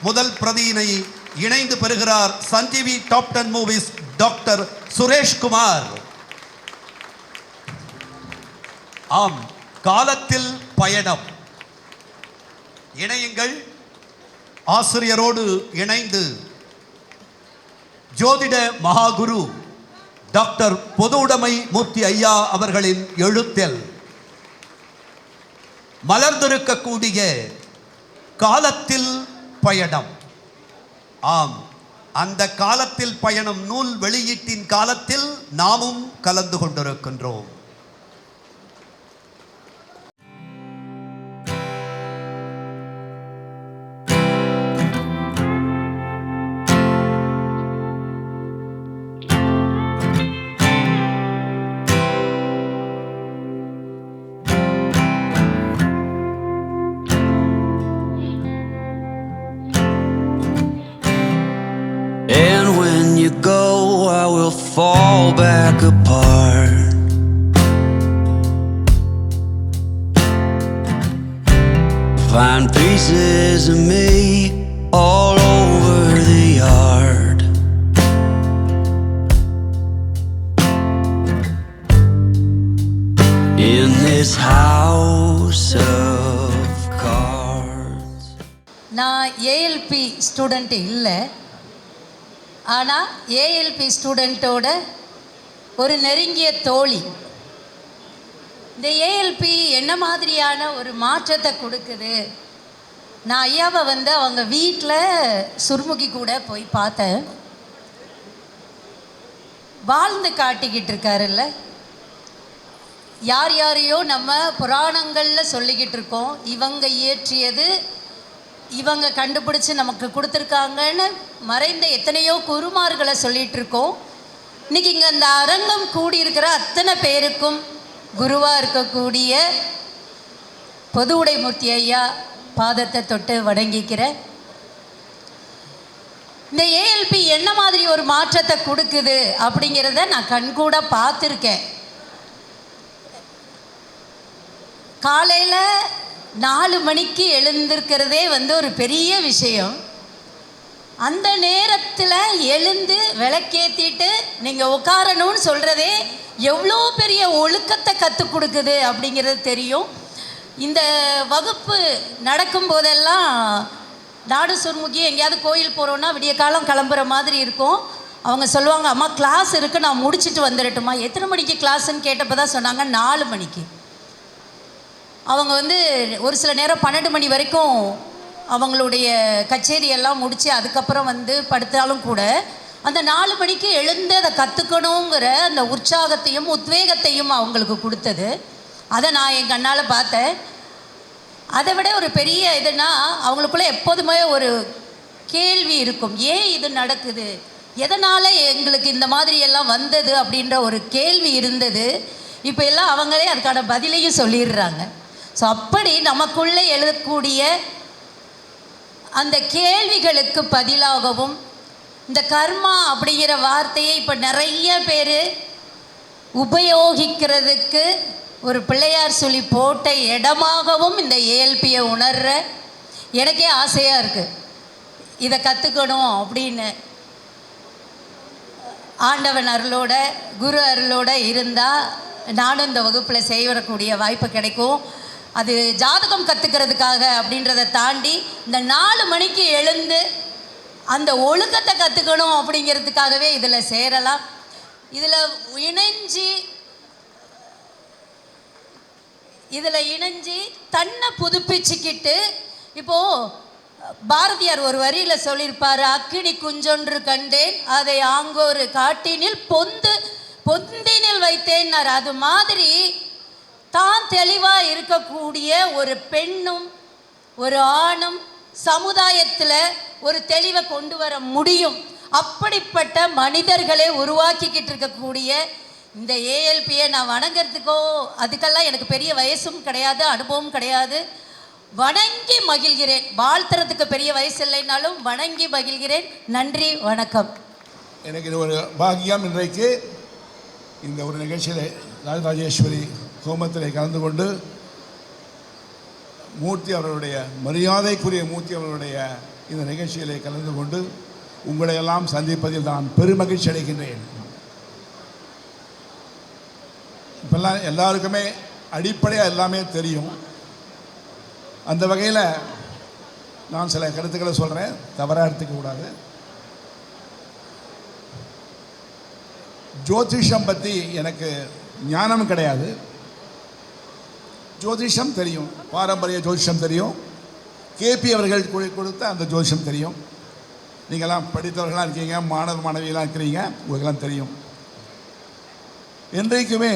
முதல் பிரதியினை இணைந்து பெறுகிறார் Sanjeevi top 10 movies doctor Sureshkumar. ஆம், காலத்தில் பயணம். இணையுங்கள். ஆசிரியரோடு இணைந்து ஜோதிட மகாகுரு டாக்டர் பொதுவுடைமை மூர்த்தி ஐயா அவர்களின் எழுத்தில் மலர்ந்திருக்கக்கூடிய காலத்தில் பயணம். ஆம், அந்த காலத்தில் பயணம் நூல் வெளியீட்டின் காலத்தில் நாமும் கலந்து கொண்டிருக்கின்றோம். And when you go, I will fall back apart. Find pieces of me all over the yard. In this house of cards. நான் ஏஎல்பி ஸ்டூடெண்ட் இல்லை, ஆனால் ஏஎல்பி ஸ்டூடெண்ட்டோட ஒரு நெருங்கிய தோழி. இந்த ஏஎல்பி என்ன மாதிரியான ஒரு மாற்றத்தை கொடுக்குது? நான் ஐயாவை அவங்க வீட்டில் சுர்முகி கூட போய் பார்த்தேன். வாழ்ந்து காட்டிக்கிட்டு இருக்காருல்ல. யார் யாரையோ நம்ம புராணங்களில் சொல்லிக்கிட்டு இருக்கோம், இவங்க இயற்றியது, இவங்க கண்டுபிடிச்சி நமக்கு கொடுத்துருக்காங்கன்னு மறைந்த எத்தனையோ குருமார்களை சொல்லிகிட்டு இருக்கோம். இன்றைக்கி இங்கே அந்த அரங்கம் கூடியிருக்கிற அத்தனை பேருக்கும் குருவாக இருக்கக்கூடிய பொதுவுடைமூர்த்தி ஐயா பாதத்தை தொட்டு வணங்கிக்கிறேன். இந்த ஏஎல்பி என்ன மாதிரி ஒரு மாற்றத்தை கொடுக்குது அப்படிங்கிறத நான் கண்கூட பார்த்துருக்கேன். காலையில் 4 மணிக்கு எழுந்திருக்கிறதே ஒரு பெரிய விஷயம். அந்த நேரத்தில் எழுந்து விளக்கேற்றிட்டு நீங்கள் உட்காரணும்னு சொல்கிறதே எவ்வளோ பெரிய ஒழுக்கத்தை கற்றுக் கொடுக்குது அப்படிங்கிறது தெரியும். இந்த வகுப்பு நடக்கும்போதெல்லாம் நாடு சுர்முகி எங்கேயாவது கோயில் போகிறோன்னா விடிய காலம் கிளம்புற மாதிரி இருக்கும். அவங்க சொல்லுவாங்க, அம்மா கிளாஸ் இருக்குது, நான் முடிச்சுட்டு வந்துடட்டுமா. எத்தனை மணிக்கு கிளாஸுன்னு கேட்டப்போ தான் சொன்னாங்க 4 மணிக்கு. அவங்க ஒரு சில நேரம் 12 மணி வரைக்கும் அவங்களுடைய கச்சேரியெல்லாம் முடித்து அதுக்கப்புறம் படுத்தாலும் கூட அந்த 4 மணிக்கு எழுந்து அதை கற்றுக்கணுங்கிற அந்த உற்சாகத்தையும் உத்வேகத்தையும் அவங்களுக்கு கொடுத்தது. அதை நான் என் கண்ணால் பார்த்தேன். அதை விட ஒரு பெரிய இதுனா, அவங்களுக்குள்ளே எப்போதுமே ஒரு கேள்வி இருக்கும், ஏன் இது நடக்குது, எதனால் எங்களுக்கு இந்த மாதிரியெல்லாம் வந்தது அப்படின்ற ஒரு கேள்வி இருந்தது. இப்போ எல்லாம் அவங்களே அதுக்கான பதிலையும் சொல்லிடுறாங்க. ஸோ அப்படி நமக்குள்ளே எழுதக்கூடிய அந்த கேள்விகளுக்கு பதிலாகவும் இந்த கர்மா அப்படிங்கிற வார்த்தையை இப்போ நிறைய பேர் உபயோகிக்கிறதுக்கு ஒரு பிள்ளையார் சொல்லி போட்ட இடமாகவும் இந்த ஏஎல்பியை உணர்ற எனக்கே ஆசையாக இருக்குது. இதை கற்றுக்கணும் அப்படின்னு ஆண்டவன் அருளோட குரு அருளோட இருந்தால் நானும் இந்த வகுப்பில் செய்யக்கூடிய வாய்ப்பு கிடைக்கும். அது ஜாதகம் கற்றுக்கிறதுக்காக அப்படின்றத தாண்டி இந்த 4 மணிக்கு எழுந்து அந்த ஒழுக்கத்தை கற்றுக்கணும் அப்படிங்கிறதுக்காகவே இதில் சேரலாம். இதில் இணைஞ்சி தன்னை புதுப்பிச்சுக்கிட்டு, இப்போது பாரதியார் ஒரு வரியில் சொல்லியிருப்பார், அக்கினி குஞ்சொன்று கண்டேன் அதை ஆங்கோரு காட்டினில் பொந்தினில் வைத்தேன்னார். அது மாதிரி தான் தெளிவாக இருக்கக்கூடிய ஒரு பெண்ணும் ஒரு ஆணும் சமுதாயத்தில் ஒரு தெளிவை கொண்டு வர முடியும். அப்படிப்பட்ட மனிதர்களை உருவாக்கிக்கிட்டு இருக்கக்கூடிய இந்த ஏஎல்பியை நான் வணங்கிறதுக்கோ அதுக்கெல்லாம் எனக்கு பெரிய வயசும் கிடையாது, அனுபவம் கிடையாது. வணங்கி மகிழ்கிறேன். வாழ்த்துறதுக்கு பெரிய வயசு இல்லைனாலும் வணங்கி மகிழ்கிறேன். நன்றி, வணக்கம். எனக்கு இது ஒரு பாக்கியம். இன்றைக்கு இந்த ஒரு நிகழ்ச்சியில் ராஜராஜேஸ்வரி ஹோமத்தில் கலந்து கொண்டு மூர்த்தி அவர்களுடைய மரியாதைக்குரிய மூர்த்தி அவர்களுடைய இந்த நிகழ்ச்சியிலே கலந்து கொண்டு உங்களை எல்லாம் சந்திப்பதில் நான் பெருமகிழ்ச்சி அடைகின்றேன். இப்பெல்லாம் எல்லாருக்குமே அடிப்படையாக எல்லாமே தெரியும். அந்த வகையில் நான் சில கருத்துக்களை சொல்கிறேன், தவறாக எடுத்துக்கக்கூடாது. ஜோதிஷம் பற்றி எனக்கு ஞானம் கிடையாது. ஜோதிஷம் தெரியும், பாரம்பரிய ஜோதிஷம் தெரியும், கேபி அவர்கள் கொடுத்த அந்த ஜோதிஷம் தெரியும். நீங்கள்லாம் படித்தவர்களாக இருக்கீங்க, மாணவ மாணவியெல்லாம் இருக்கிறீங்க, உங்களுக்கெல்லாம் தெரியும். என்றைக்குமே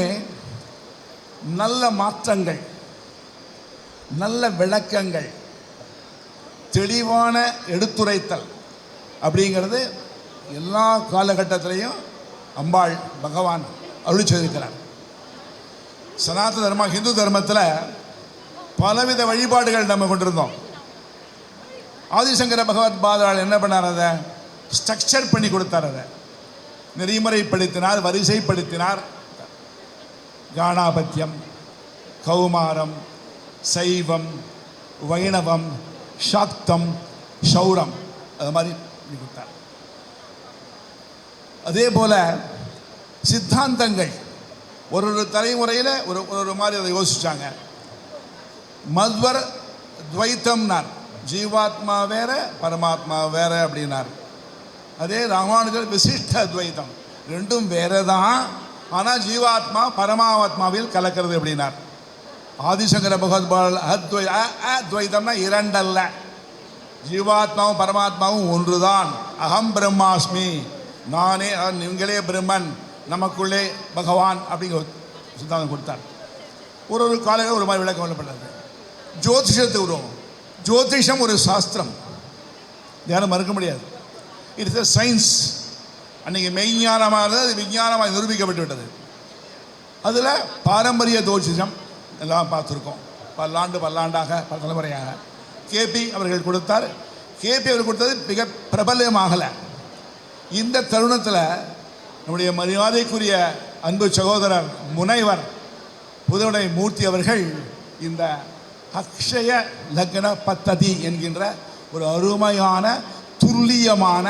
நல்ல மாற்றங்கள், நல்ல விளக்கங்கள், தெளிவான எடுத்துரைத்தல் அப்படிங்கிறது எல்லா காலகட்டத்திலையும் அம்பாள் பகவான் அருளி செய்திருக்கிறார். சனாதன தர்மம், ஹிந்து தர்மத்தில் பலவித வழிபாடுகள் நம்ம கொண்டிருந்தோம். ஆதிசங்கர பகவத் பாதரால் என்ன பண்ணார்? அதை ஸ்ட்ரக்சர் பண்ணி கொடுத்தார், அதை நெறிமுறைப்படுத்தினார், வரிசைப்படுத்தினார். காணாபத்தியம், கௌமாரம், சைவம், வைணவம், சாக்தம், சௌரம், அது மாதிரி பண்ணி கொடுத்தார். அதே போல் சித்தாந்தங்கள் ஒரு தலைமுறையில் ஒரு மாதிரி அதை யோசித்தாங்க. மத்வர் துவைத்தம்னார், ஜீவாத்மா வேற பரமாத்மா வேற அப்படின்னார். அதே ராமானுஜர் விசிஷ்ட துவைத்தம், ரெண்டும் வேற தான், ஆனால் ஜீவாத்மா பரமாத்மாவில் கலக்கிறது அப்படின்னார். ஆதிசங்கர பகவத்பால் அத்வைத்தம்னா இரண்டல்ல, ஜீவாத்மாவும் பரமாத்மாவும் ஒன்றுதான். அகம் பிரம்மாஸ்மி, நானே, நீங்களே பிரம்மன், நமக்குள்ளே பகவான் அப்படிங்கிற சித்தாந்தம் கொடுத்தார். ஒரு காலையில் ஒரு மாதிரி விளக்கம் பண்ணப்படுறது. ஜோதிஷத்துக்கு வருவோம். ஜோதிஷம் ஒரு சாஸ்திரம், யாரும் மறுக்க முடியாது. It's a science. அன்றைக்கி மெய்ஞானமாக இருந்தது, அது விஞ்ஞானமாக நிரூபிக்கப்பட்டு விட்டது. அதில் பாரம்பரிய ஜோதிஷம் எல்லாம் பார்த்துருக்கோம், பல்லாண்டாக பல தலைமுறையாக. கேபி அவர்கள் கொடுத்தார். கேபி அவர்கள் கொடுத்தது மிக பிரபலமாகலை. இந்த தருணத்தில் நம்முடைய மரியாதைக்குரிய அன்பு சகோதரர் முனைவர் புதுவுடை மூர்த்தி அவர்கள் இந்த அக்ஷய லக்ன பத்ததி என்கின்ற ஒரு அருமையான துல்லியமான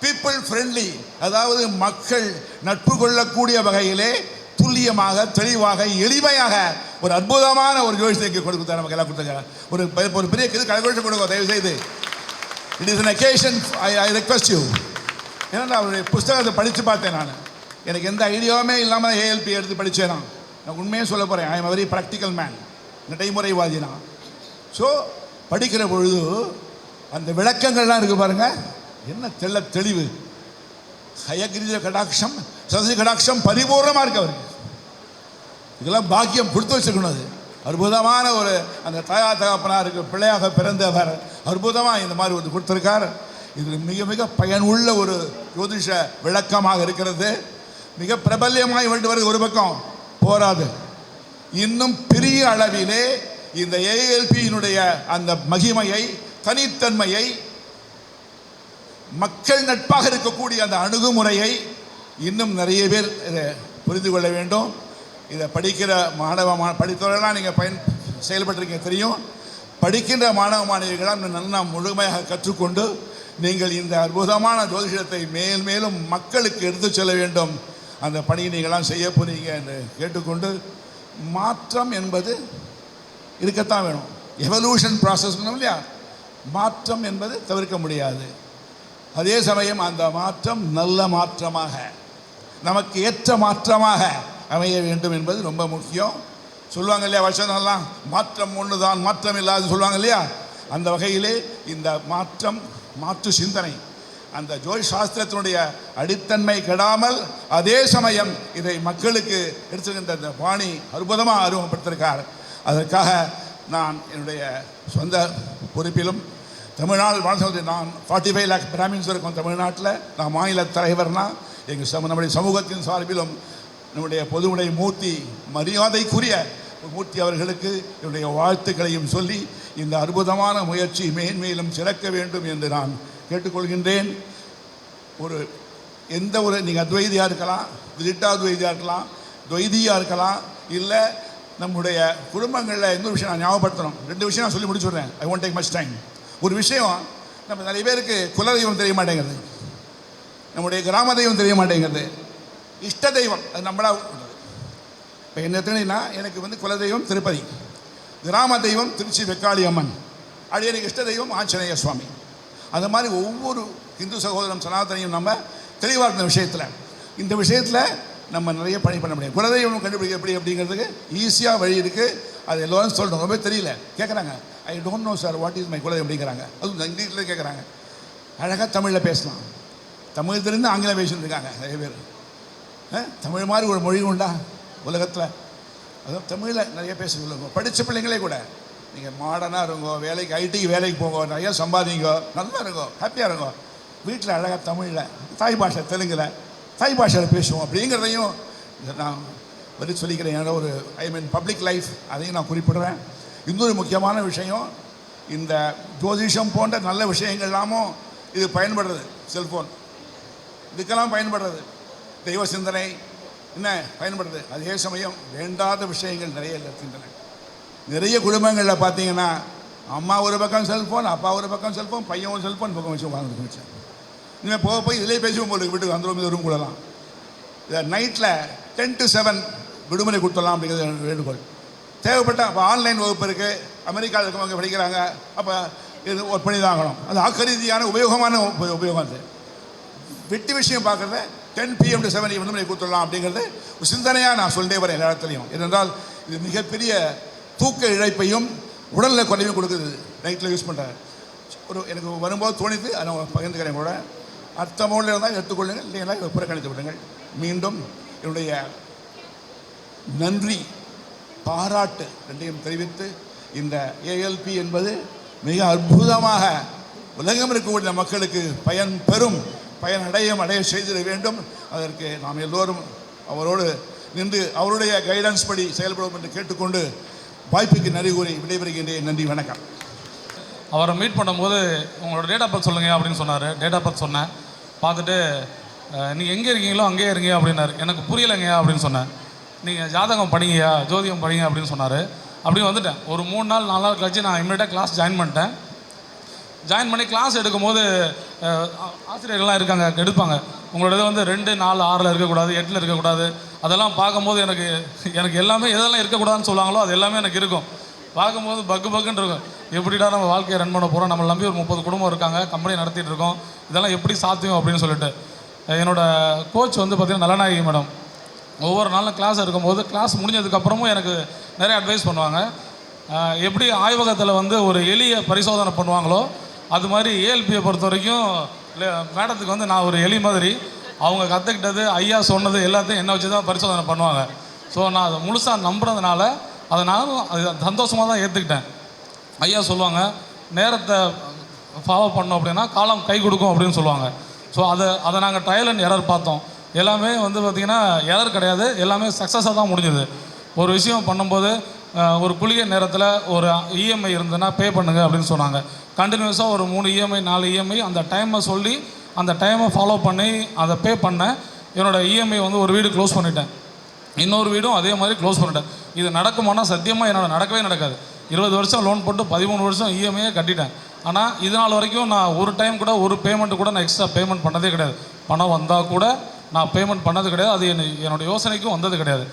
பீப்புள் ஃப்ரெண்ட்லி, அதாவது மக்கள் நட்பு கொள்ளக்கூடிய வகையிலே துல்லியமாக, தெளிவாக, எளிமையாக ஒரு அற்புதமான ஒரு ஜோதிஷத்தை கொடுத்தார். நமக்கு எல்லாம் கொடுத்தாங்க. ஒரு பெரிய கலகோஷம் கொடுங்க தயவு செய்து. It is an occasion, I request you. ஏன்னா அவருடைய புஸ்தகத்தை படித்து பார்த்தேன். நான் எனக்கு எந்த ஐடியாவுமே இல்லாமல் ஏஎல்பி எடுத்து படித்தேன். நான் உண்மையே சொல்ல போகிறேன், I am very practical man, நடைமுறைவாதி நான். ஸோ படிக்கிற பொழுது அந்த விளக்கங்கள்லாம் இருக்குது பாருங்கள், என்ன தெளிவு. ஹயகிரிஜ கடாட்சம், சதசி கடாட்சம் பரிபூர்ணமாக இருக்கு அவருக்கு. இதெல்லாம் பாக்கியம் கொடுத்து வச்சுக்கணும். அது அற்புதமான ஒரு அந்த தாயா தகப்பனாருக்கு பிள்ளையாக பிறந்தவர் அற்புதமாக இந்த மாதிரி ஒரு கொடுத்துருக்கார். இது மிக மிக பயனுள்ள ஒரு ஜோதிஷ விளக்கமாக இருக்கிறது. மிக பிரபல்யமாய் வேண்டு வருது. ஒரு பக்கம் போராது, இன்னும் பெரிய அளவிலே இந்த ஏஎல்பியினுடைய அந்த மகிமையை, தனித்தன்மையை, மக்கள் நட்பாக இருக்கக்கூடிய அந்த அணுகுமுறையை இன்னும் நிறைய பேர் இதை புரிந்து கொள்ள வேண்டும். இதை படிக்கிற படித்தவர்களாம் நீங்கள் செயல்பட்டிருக்கீங்க தெரியும். படிக்கின்ற மாணவ மாணவிகளாம் நல்லா முழுமையாக கற்றுக்கொண்டு நீங்கள் இந்த அற்புதமான ஜோதிஷத்தை மேல் மேலும் மக்களுக்கு எடுத்து செல்ல வேண்டும். அந்த பணியை நீங்களாம் செய்ய போறீங்க என்று கேட்டுக்கொண்டு, மாற்றம் என்பது இருக்கத்தான் வேணும். எவல்யூஷன் ப்ராசஸ் இல்லையா, மாற்றம் என்பது தவிர்க்க முடியாது. அதே சமயம் அந்த மாற்றம் நல்ல மாற்றமாக, நமக்கு ஏற்ற மாற்றமாக அமைய வேண்டும் என்பது ரொம்ப முக்கியம். சொல்லுவாங்க இல்லையா, வசனம்லாம் மாற்றம் ஒன்று தான், மாற்றம் இல்லாது சொல்லுவாங்க இல்லையா. அந்த வகையிலே இந்த மாற்று சிந்தனை, அந்த ஜோதிஷ சாஸ்திரத்தினுடைய அடித்தன்மை கெடாமல் அதே சமயம் இதை மக்களுக்கு எடுத்துக்கின்ற அந்த பாணி அற்புதமாக அறிமுகப்படுத்தியிருக்கார். அதற்காக நான் என்னுடைய சொந்த பொறுப்பிலும் தமிழ்நாடு நான் 45 லேக் பிராமின்ஸ் இருக்கோம் தமிழ்நாட்டில். நான் மாநில தலைவர்னா நம்முடைய சமூகத்தின் சார்பிலும் நம்முடைய பொதுவுடை மூர்த்தி, மரியாதைக்குரிய மூர்த்தி அவர்களுக்கு என்னுடைய வாழ்த்துக்களையும் சொல்லி இந்த அற்புதமான முயற்சி மேன்மேலும் சிறக்க வேண்டும் என்று நான் கேட்டுக்கொள்கின்றேன். எந்த ஒரு நீங்கள் அத்வைதியாக இருக்கலாம், விசிட்டாத்வைதியாக இருக்கலாம், துவைதியாக இருக்கலாம், இல்லை நம்முடைய குடும்பங்களில் எந்த விஷயம் நான் ஞாபகப்படுத்தணும். 2 விஷயம் நான் சொல்லி முடிச்சுடுறேன். I won't take much time. ஒரு விஷயம், நம்ம நிறைய பேருக்கு குலதெய்வம் தெரிய மாட்டேங்கிறது, நம்முடைய கிராம தெய்வம் தெரிய மாட்டேங்கிறது, இஷ்ட தெய்வம் அது நம்மளா உள்ளது. இப்போ என்ன தெரியுன்னா, எனக்கு வந்து குலதெய்வம் திருப்பதி, கிராம தெய்வம் திருச்சி வெக்காளி அம்மன், அது எனக்கு இஷ்ட தெய்வம் ஆஞ்சநேய சுவாமி. அது மாதிரி ஒவ்வொரு இந்து சகோதரம் சனாதனையும் நம்ம தெளிவாக இருந்த விஷயத்தில், இந்த விஷயத்தில் நம்ம நிறைய பணி பண்ண முடியும். குலதெய்வம் கண்டுபிடிக்க எப்படி அப்படிங்கிறதுக்கு ஈஸியாக வழி இருக்குது. அது எல்லோரும் சொல்கிறோம், ரொம்ப தெரியல கேட்குறாங்க. I don't know sir what is my குலதெய்வம் அப்படிங்கிறாங்க. அதுவும் இங்கிலீஷில் கேட்குறாங்க. அழகாக தமிழில் பேசலாம், தமிழ் தெரிந்து ஆங்கிலம் பேசிட்டு இருக்காங்க நிறைய பேர். தமிழ் மாதிரி ஒரு மொழி உண்டா உலகத்தில்? அதுவும் தமிழில் நிறைய பேச சொல்லுங்க. படித்த பிள்ளைங்களே கூட நீங்கள் மாடர்னாக இருங்கோ, வேலைக்கு ஐடிக்கு வேலைக்கு போங்க, நிறையா சம்பாதிங்கோ, நல்லா இருங்கோ, ஹாப்பியாக இருங்கோ. வீட்டில் அழகாக தமிழில், தாய் பாஷை தெலுங்கில், தாய் பாஷையில் பேசுவோம் அப்படிங்கிறதையும் நான் வரி சொல்லிக்கிறேன். என்னோட ஒரு பப்ளிக் லைஃப் அதையும் நான் குறிப்பிடுறேன். இன்னொரு முக்கியமான விஷயம், இந்த ஜோதிஷம் போன்ற நல்ல விஷயங்கள் எல்லாமும் இது பயன்படுறது. செல்ஃபோன் இதுக்கெல்லாம் பயன்படுறது, தெய்வ சிந்தனை என்ன பயன்படுறது. அதே சமயம் வேண்டாத விஷயங்கள் நிறைய இருக்கின்றன. நிறைய குடும்பங்களில் பார்த்தீங்கன்னா அம்மா ஒரு பக்கம் செல்ஃபோன், அப்பா ஒரு பக்கம் செல்ஃபோன், பையன் ஒரு செல்ஃபோன் பக்கம் வச்சு உட்காந்துருக்கு வச்சேன். இனிமேல் போக போய் இதிலே பேசுவோம் போல வீட்டுக்கு வந்துடும், இது ரூம் கூடலாம். இதை நைட்டில் 10 to 7 விடுமுறை கொடுத்துடலாம் அப்படிங்கிறது வேண்டுகோள். தேவைப்பட்டால் அப்போ ஆன்லைன் வகுப்பு இருக்குது, அமெரிக்காவில் இருக்கவங்க படிக்கிறாங்க, அப்போ இது ஒர்க் பண்ணி தான் ஆகணும். அது ஆக்கரீதியான உபயோகமான உபயோகம். அது வெட்டி விஷயம் பார்க்குறத 10 PM to 7 விடுமுறை கொடுத்துடலாம் அப்படிங்கிறது ஒரு சிந்தனையாக நான் சொல்லிட்டே வரேன் எல்லா இடத்துலையும். ஏனென்றால் இது மிகப்பெரிய தூக்க இழைப்பையும் உடலில் குறைவையும் கொடுக்குது நைட்டில் யூஸ் பண்ணுற. ஒரு எனக்கு வரும்போது தோணித்து அதை நான் பகிர்ந்துக்கிறேன் கூட. அர்த்தமோடு இருந்தால் எடுத்துக்கொள்ளுங்கள், இல்லைங்களா புறக்கணித்து விடுங்கள். மீண்டும் என்னுடைய நன்றி பாராட்டு ரெண்டையும் தெரிவித்து, இந்த ALP என்பது மிக அற்புதமாக உலகம் இருக்கக்கூடிய மக்களுக்கு அடைய செய்திட வேண்டும். அதற்கு நாம் எல்லோரும் அவரோடு நின்று அவருடைய கைடன்ஸ் படி செயல்படுவோம் என்று கேட்டுக்கொண்டு வாய்ப்புக்கு நன்றி கூறி விடைபெறுகின்றேன். நன்றி, வணக்கம். அவரை மீட் பண்ணும்போது உங்களோட டேட் ஆஃப் பர்த் சொல்லுங்கள் அப்படின்னு சொன்னார். டேட் ஆஃப் பர்த் சொன்னேன். பார்த்துட்டு நீங்கள் எங்கே இருக்கீங்களோ அங்கேயே இருங்க அப்படின்னாரு. எனக்கு புரியலைங்க அப்படின்னு சொன்னேன். நீங்கள் ஜாதகம் படிங்கயா, ஜோதியம் படிங்க அப்படின்னு சொன்னார். அப்படியே வந்துட்டேன். ஒரு 3 நாள் 4 நாள் கழிச்சு நான் இம்மிடியாக கிளாஸ் ஜாயின் பண்ணிட்டேன். ஜாயின் பண்ணி கிளாஸ் எடுக்கும்போது ஆசிரியர்கள்லாம் இருக்காங்க, எடுப்பாங்க. உங்களோட இது வந்து 2, 4, 6 இருக்கக்கூடாது, 8 இருக்கக்கூடாது. அதெல்லாம் பார்க்கும்போது எனக்கு எல்லாமே எதெல்லாம் இருக்கக்கூடாதுன்னு சொல்லுவாங்களோ அது எல்லாமே எனக்கு இருக்கும். பார்க்கும்போது பக்குன்னு இருக்கும். எப்படிடா நம்ம வாழ்க்கையை ரன் பண்ண போகிறோம், நம்மளை நம்பி ஒரு 30 குடும்பம் இருக்காங்க, கம்பெனி நடத்திட்டு இருக்கோம், இதெல்லாம் எப்படி சாத்தியம் அப்படின்னு சொல்லிட்டு. என்னோடய கோச் வந்து பார்த்திங்கன்னா நலநாயகி மேடம். ஒவ்வொரு நாளும் கிளாஸ் இருக்கும்போது கிளாஸ் முடிஞ்சதுக்கப்புறமும் எனக்கு நிறைய அட்வைஸ் பண்ணுவாங்க. எப்படி ஆய்வகத்தில் வந்து ஒரு எலியை பரிசோதனை பண்ணுவாங்களோ அது மாதிரி ALPயை பொறுத்த வரைக்கும் மேடத்துக்கு வந்து நான் ஒரு எலி மாதிரி. அவங்க கற்றுக்கிட்டது, ஐயா சொன்னது எல்லாத்தையும் என்னை வச்சு தான் பரிசோதனை பண்ணுவாங்க. ஸோ நான் அதை முழுசாக நம்புறதுனால அதை நானும் அது சந்தோஷமாக தான் ஏற்றுக்கிட்டேன். ஐயா சொல்லுவாங்க, நேரத்தை ஃபாலோ பண்ணோம் அப்படின்னா காலம் கை கொடுக்கும் அப்படின்னு சொல்லுவாங்க. ஸோ அதை நாங்கள் ட்ரையல் அண்ட் எரர் பார்த்தோம். எல்லாமே வந்து பார்த்திங்கன்னா எரர் கிடையாது, எல்லாமே சக்ஸஸாக தான் முடிஞ்சுது. ஒரு விஷயம் பண்ணும்போது ஒரு குளிகை நேரத்தில் ஒரு EMI இருந்ததுன்னா பே பண்ணுங்க அப்படின்னு சொன்னாங்க. கண்டினியூஸாக ஒரு 3 EMI 4 EMI அந்த டைமை சொல்லி அந்த டைமை ஃபாலோ பண்ணி அதை பே பண்ணேன். என்னோடய EMI வந்து ஒரு வீடு க்ளோஸ் பண்ணிட்டேன், இன்னொரு வீடும் அதே மாதிரி க்ளோஸ் பண்ணிட்டேன். இது நடக்குமானா சத்தியமாக என்னோட நடக்கவே நடக்காது. 20 வருஷம் லோன் போட்டு 13 வருஷம் EMIயே கட்டிட்டேன். ஆனால் இது நாள் வரைக்கும் நான் ஒரு டைம் கூட ஒரு பேமெண்ட்டு கூட நான் எக்ஸ்ட்ரா பேமெண்ட் பண்ணதே கிடையாது. பணம் வந்தால் கூட நான் பேமெண்ட் பண்ணது கிடையாது. அது என்னோடய யோசனைக்கும் வந்தது கிடையாது.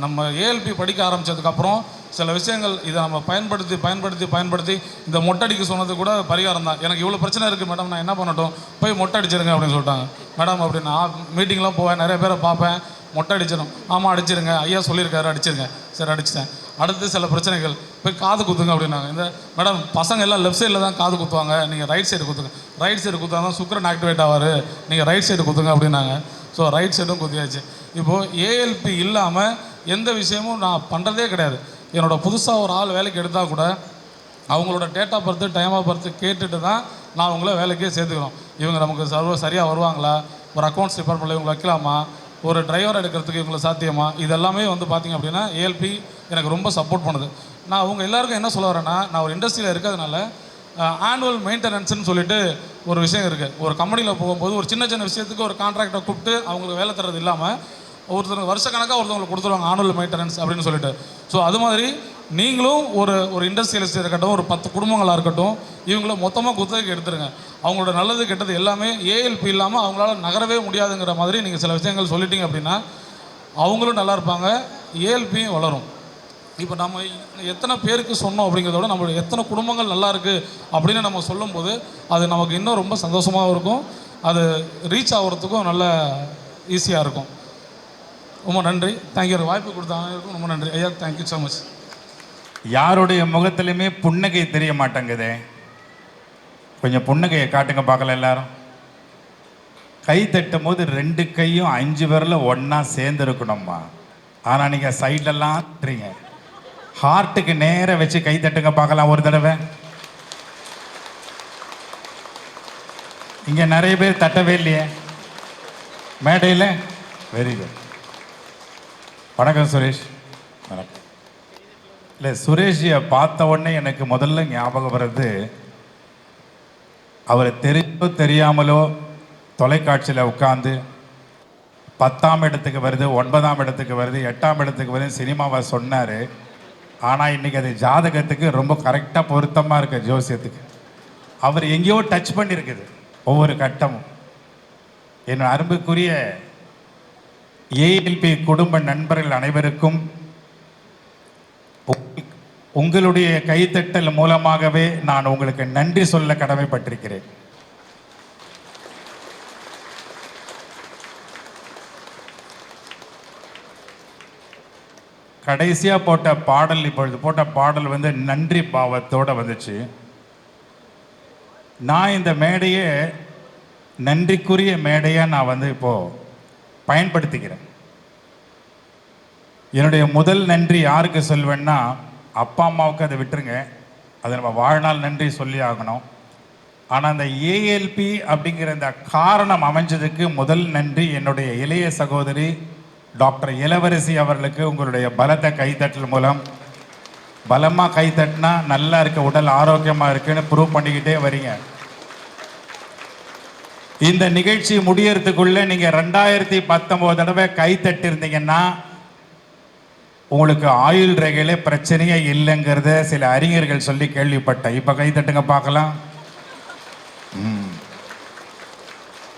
நம்ம ALP படிக்க ஆரம்பித்ததுக்கப்புறம் சில விஷயங்கள் இதை நம்ம பயன்படுத்தி இந்த மொட்டடிக்க சொன்னது கூட பரிகாரம் தான். எனக்கு இவ்வளோ பிரச்சனை இருக்குது மேடம், நான் என்ன பண்ணட்டும், போய் மொட்டை அடிச்சிருங்க அப்படின்னு சொல்லிட்டாங்க. மேடம் அப்படி நான் மீட்டிங்லாம் போவேன், நிறைய பேரை பார்ப்பேன், மொட்டை அடிச்சிடும். ஆமாம் அடிச்சிருங்க, ஐயா சொல்லியிருக்காரு அடிச்சிருங்க. சரி அடிச்சிட்டேன். அடுத்து சில பிரச்சனைகள், போய் காது குத்துங்க அப்படின்னாங்க. இந்த மேடம் பசங்க எல்லாம் லெஃப்ட் சைடில் தான் காது குத்துவாங்க, நீங்கள் ரைட் சைடு குத்துங்க. ரைட் சைடு குத்தா தான் சுக்கரன் ஆக்டிவேட் ஆவார், நீங்கள் ரைட் சைடு குத்துங்க அப்படின்னாங்க. ஸோ ரைட் சைடும் குத்தியாச்சு. இப்போது ALP இல்லாமல் எந்த விஷயமும் நான் பண்ணுறதே கிடையாது. என்னோட புதுசாக ஒரு ஆள் வேலைக்கு எடுத்தால் கூட அவங்களோட date of birth, time of birth கேட்டுட்டு தான் நான் அவங்கள வேலைக்கே சேர்த்துக்கிறோம். இவங்க நமக்கு சரியாக வருவாங்களா, ஒரு அக்கௌண்ட்ஸ் டிபார்ட்மெண்ட்டில் இவங்க வைக்கலாமா, ஒரு டிரைவர் எடுக்கிறதுக்கு இவங்களை சாத்தியமா, இதெல்லாமே வந்து பார்த்திங்க அப்படின்னா ALP எனக்கு ரொம்ப சப்போர்ட் பண்ணுது. நான் அவங்க எல்லாருக்கும் என்ன சொல்ல வரேன்னா, நான் ஒரு இண்டஸ்ட்ரியில் இருக்கிறதுனால ஆனுவல் மெயின்டெனன்ஸ்னு சொல்லிட்டு ஒரு விஷயம் இருக்குது. ஒரு கம்பெனியில் போகும்போது ஒரு சின்ன விஷயத்துக்கு ஒரு கான்ட்ராக்டை கூப்பிட்டு அவங்களுக்கு வேலை தர்றது இல்லாமல் ஒருத்தருக்கு வருஷக்கணக்காக ஒருத்தவங்களுக்கு கொடுத்துருவாங்க ஆனுவல் மெயின்டெனன்ஸ் அப்படின்னு சொல்லிட்டு. ஸோ அது மாதிரி நீங்களும் ஒரு இண்டஸ்ட்ரியலிஸ்ட் இருக்கட்டும், ஒரு 10 குடும்பங்களாக இருக்கட்டும், இவங்கள மொத்தமாக குத்தகைக்கு எடுத்துருங்க. அவங்களோட நல்லது கெட்டது எல்லாமே ஏஎல்பி இல்லாமல் அவங்களால நகரவே முடியாதுங்கிற மாதிரி நீங்கள் சில விஷயங்கள் சொல்லிட்டீங்க அப்படின்னா அவங்களும் நல்லா இருப்பாங்க, ஏஎல்பியும் வளரும். இப்போ நம்ம எத்தனை பேருக்கு சொன்னோம் அப்படிங்கிறதோட நம்மளோட எத்தனை குடும்பங்கள் நல்லா இருக்குது அப்படின்னு நம்ம சொல்லும்போது அது நமக்கு இன்னும் ரொம்ப சந்தோஷமாகவும் இருக்கும், அது ரீச் ஆகிறதுக்கும் நல்ல ஈஸியாக இருக்கும். ரொம்ப நன்றி. தேங்க்யூ. வாய்ப்பு கொடுத்தாங்க ரொம்ப நன்றி ஐயா. Thank you so much. யாருடைய முகத்திலுமே புன்னகை தெரிய மாட்டேங்குதே. கொஞ்சம் புன்னகையை காட்டுங்க பார்க்கல எல்லாரும். கை தட்டும் போது 2 கையும் 5 விரல ஒன்றா சேர்ந்து இருக்கணும்மா. ஆனால் நீங்கள் சைட்லலாம் தட்டுறீங்க. ஹார்ட்டுக்கு நேராக வச்சு கை தட்டுங்க பார்க்கலாம் ஒரு தடவை. இங்கே நிறைய பேர் தட்டவே இல்லையே மேடையில். Very good. வணக்கம் சுரேஷ். வணக்கம். இல்லை, சுரேஷியை பார்த்த உடனே எனக்கு முதல்ல ஞாபகம் வர்றது, அவர் தெரிஞ்சோ தெரியாமலோ தொலைக்காட்சியில் உட்காந்து 10ஆம் இடத்துக்கு வருது, 9ஆம் இடத்துக்கு வருது, 8ஆம் இடத்துக்கு வருது சினிமாவை சொன்னார். ஆனால் இன்றைக்கி அது ஜாதகத்துக்கு ரொம்ப கரெக்டாக பொருத்தமாக இருக்குது. ஜோசியத்துக்கு அவர் எங்கேயோ டச் பண்ணியிருக்குது ஒவ்வொரு கட்டமும். என் அரும்புக்குரிய ஏஎல்பி குடும்ப நண்பர்கள் அனைவருக்கும் உங்களுடைய கைத்தட்டல் மூலமாகவே நான் உங்களுக்கு நன்றி சொல்ல கடமைப்பட்டிருக்கிறேன். கடைசியாக போட்ட பாடல், இப்பொழுது போட்ட பாடல் வந்து நன்றி பாவத்தோடு வந்துச்சு. நான் இந்த மேடையை நன்றிக்குரிய மேடையாக நான் வந்து இப்போது பயன்படுத்திக்கிறேன். என்னுடைய முதல் நன்றி யாருக்கு சொல்வேன்னா, அப்பா அம்மாவுக்கு அதை விட்டுருங்க, அதை நம்ம வாழ்நாள் நன்றி சொல்லி ஆகணும். ஆனால் அந்த ஏஎல்பி அப்படிங்கிற இந்த காரணம் அமைஞ்சதுக்கு முதல் நன்றி என்னுடைய இளைய சகோதரி டாக்டர் இளவரசி அவர்களுக்கு. உங்களுடைய பலத்த கைத்தட்டல் மூலம், பலமாக கைத்தட்டினா நல்லா இருக்க, உடல் ஆரோக்கியமாக இருக்குன்னு ப்ரூவ் பண்ணிக்கிட்டே வரீங்க. இந்த நிகழ்ச்சி முடியறதுக்குள்ளே நீங்கள் 2019 தடவை கைத்தட்டிருந்தீங்கன்னா உங்களுக்கு ஆயுள் ரேகையிலே பிரச்சனையே இல்லைங்கிறத சில அறிஞர்கள் சொல்லி கேள்விப்பட்டேன். இப்போ கைத்தட்டுங்க பார்க்கலாம்.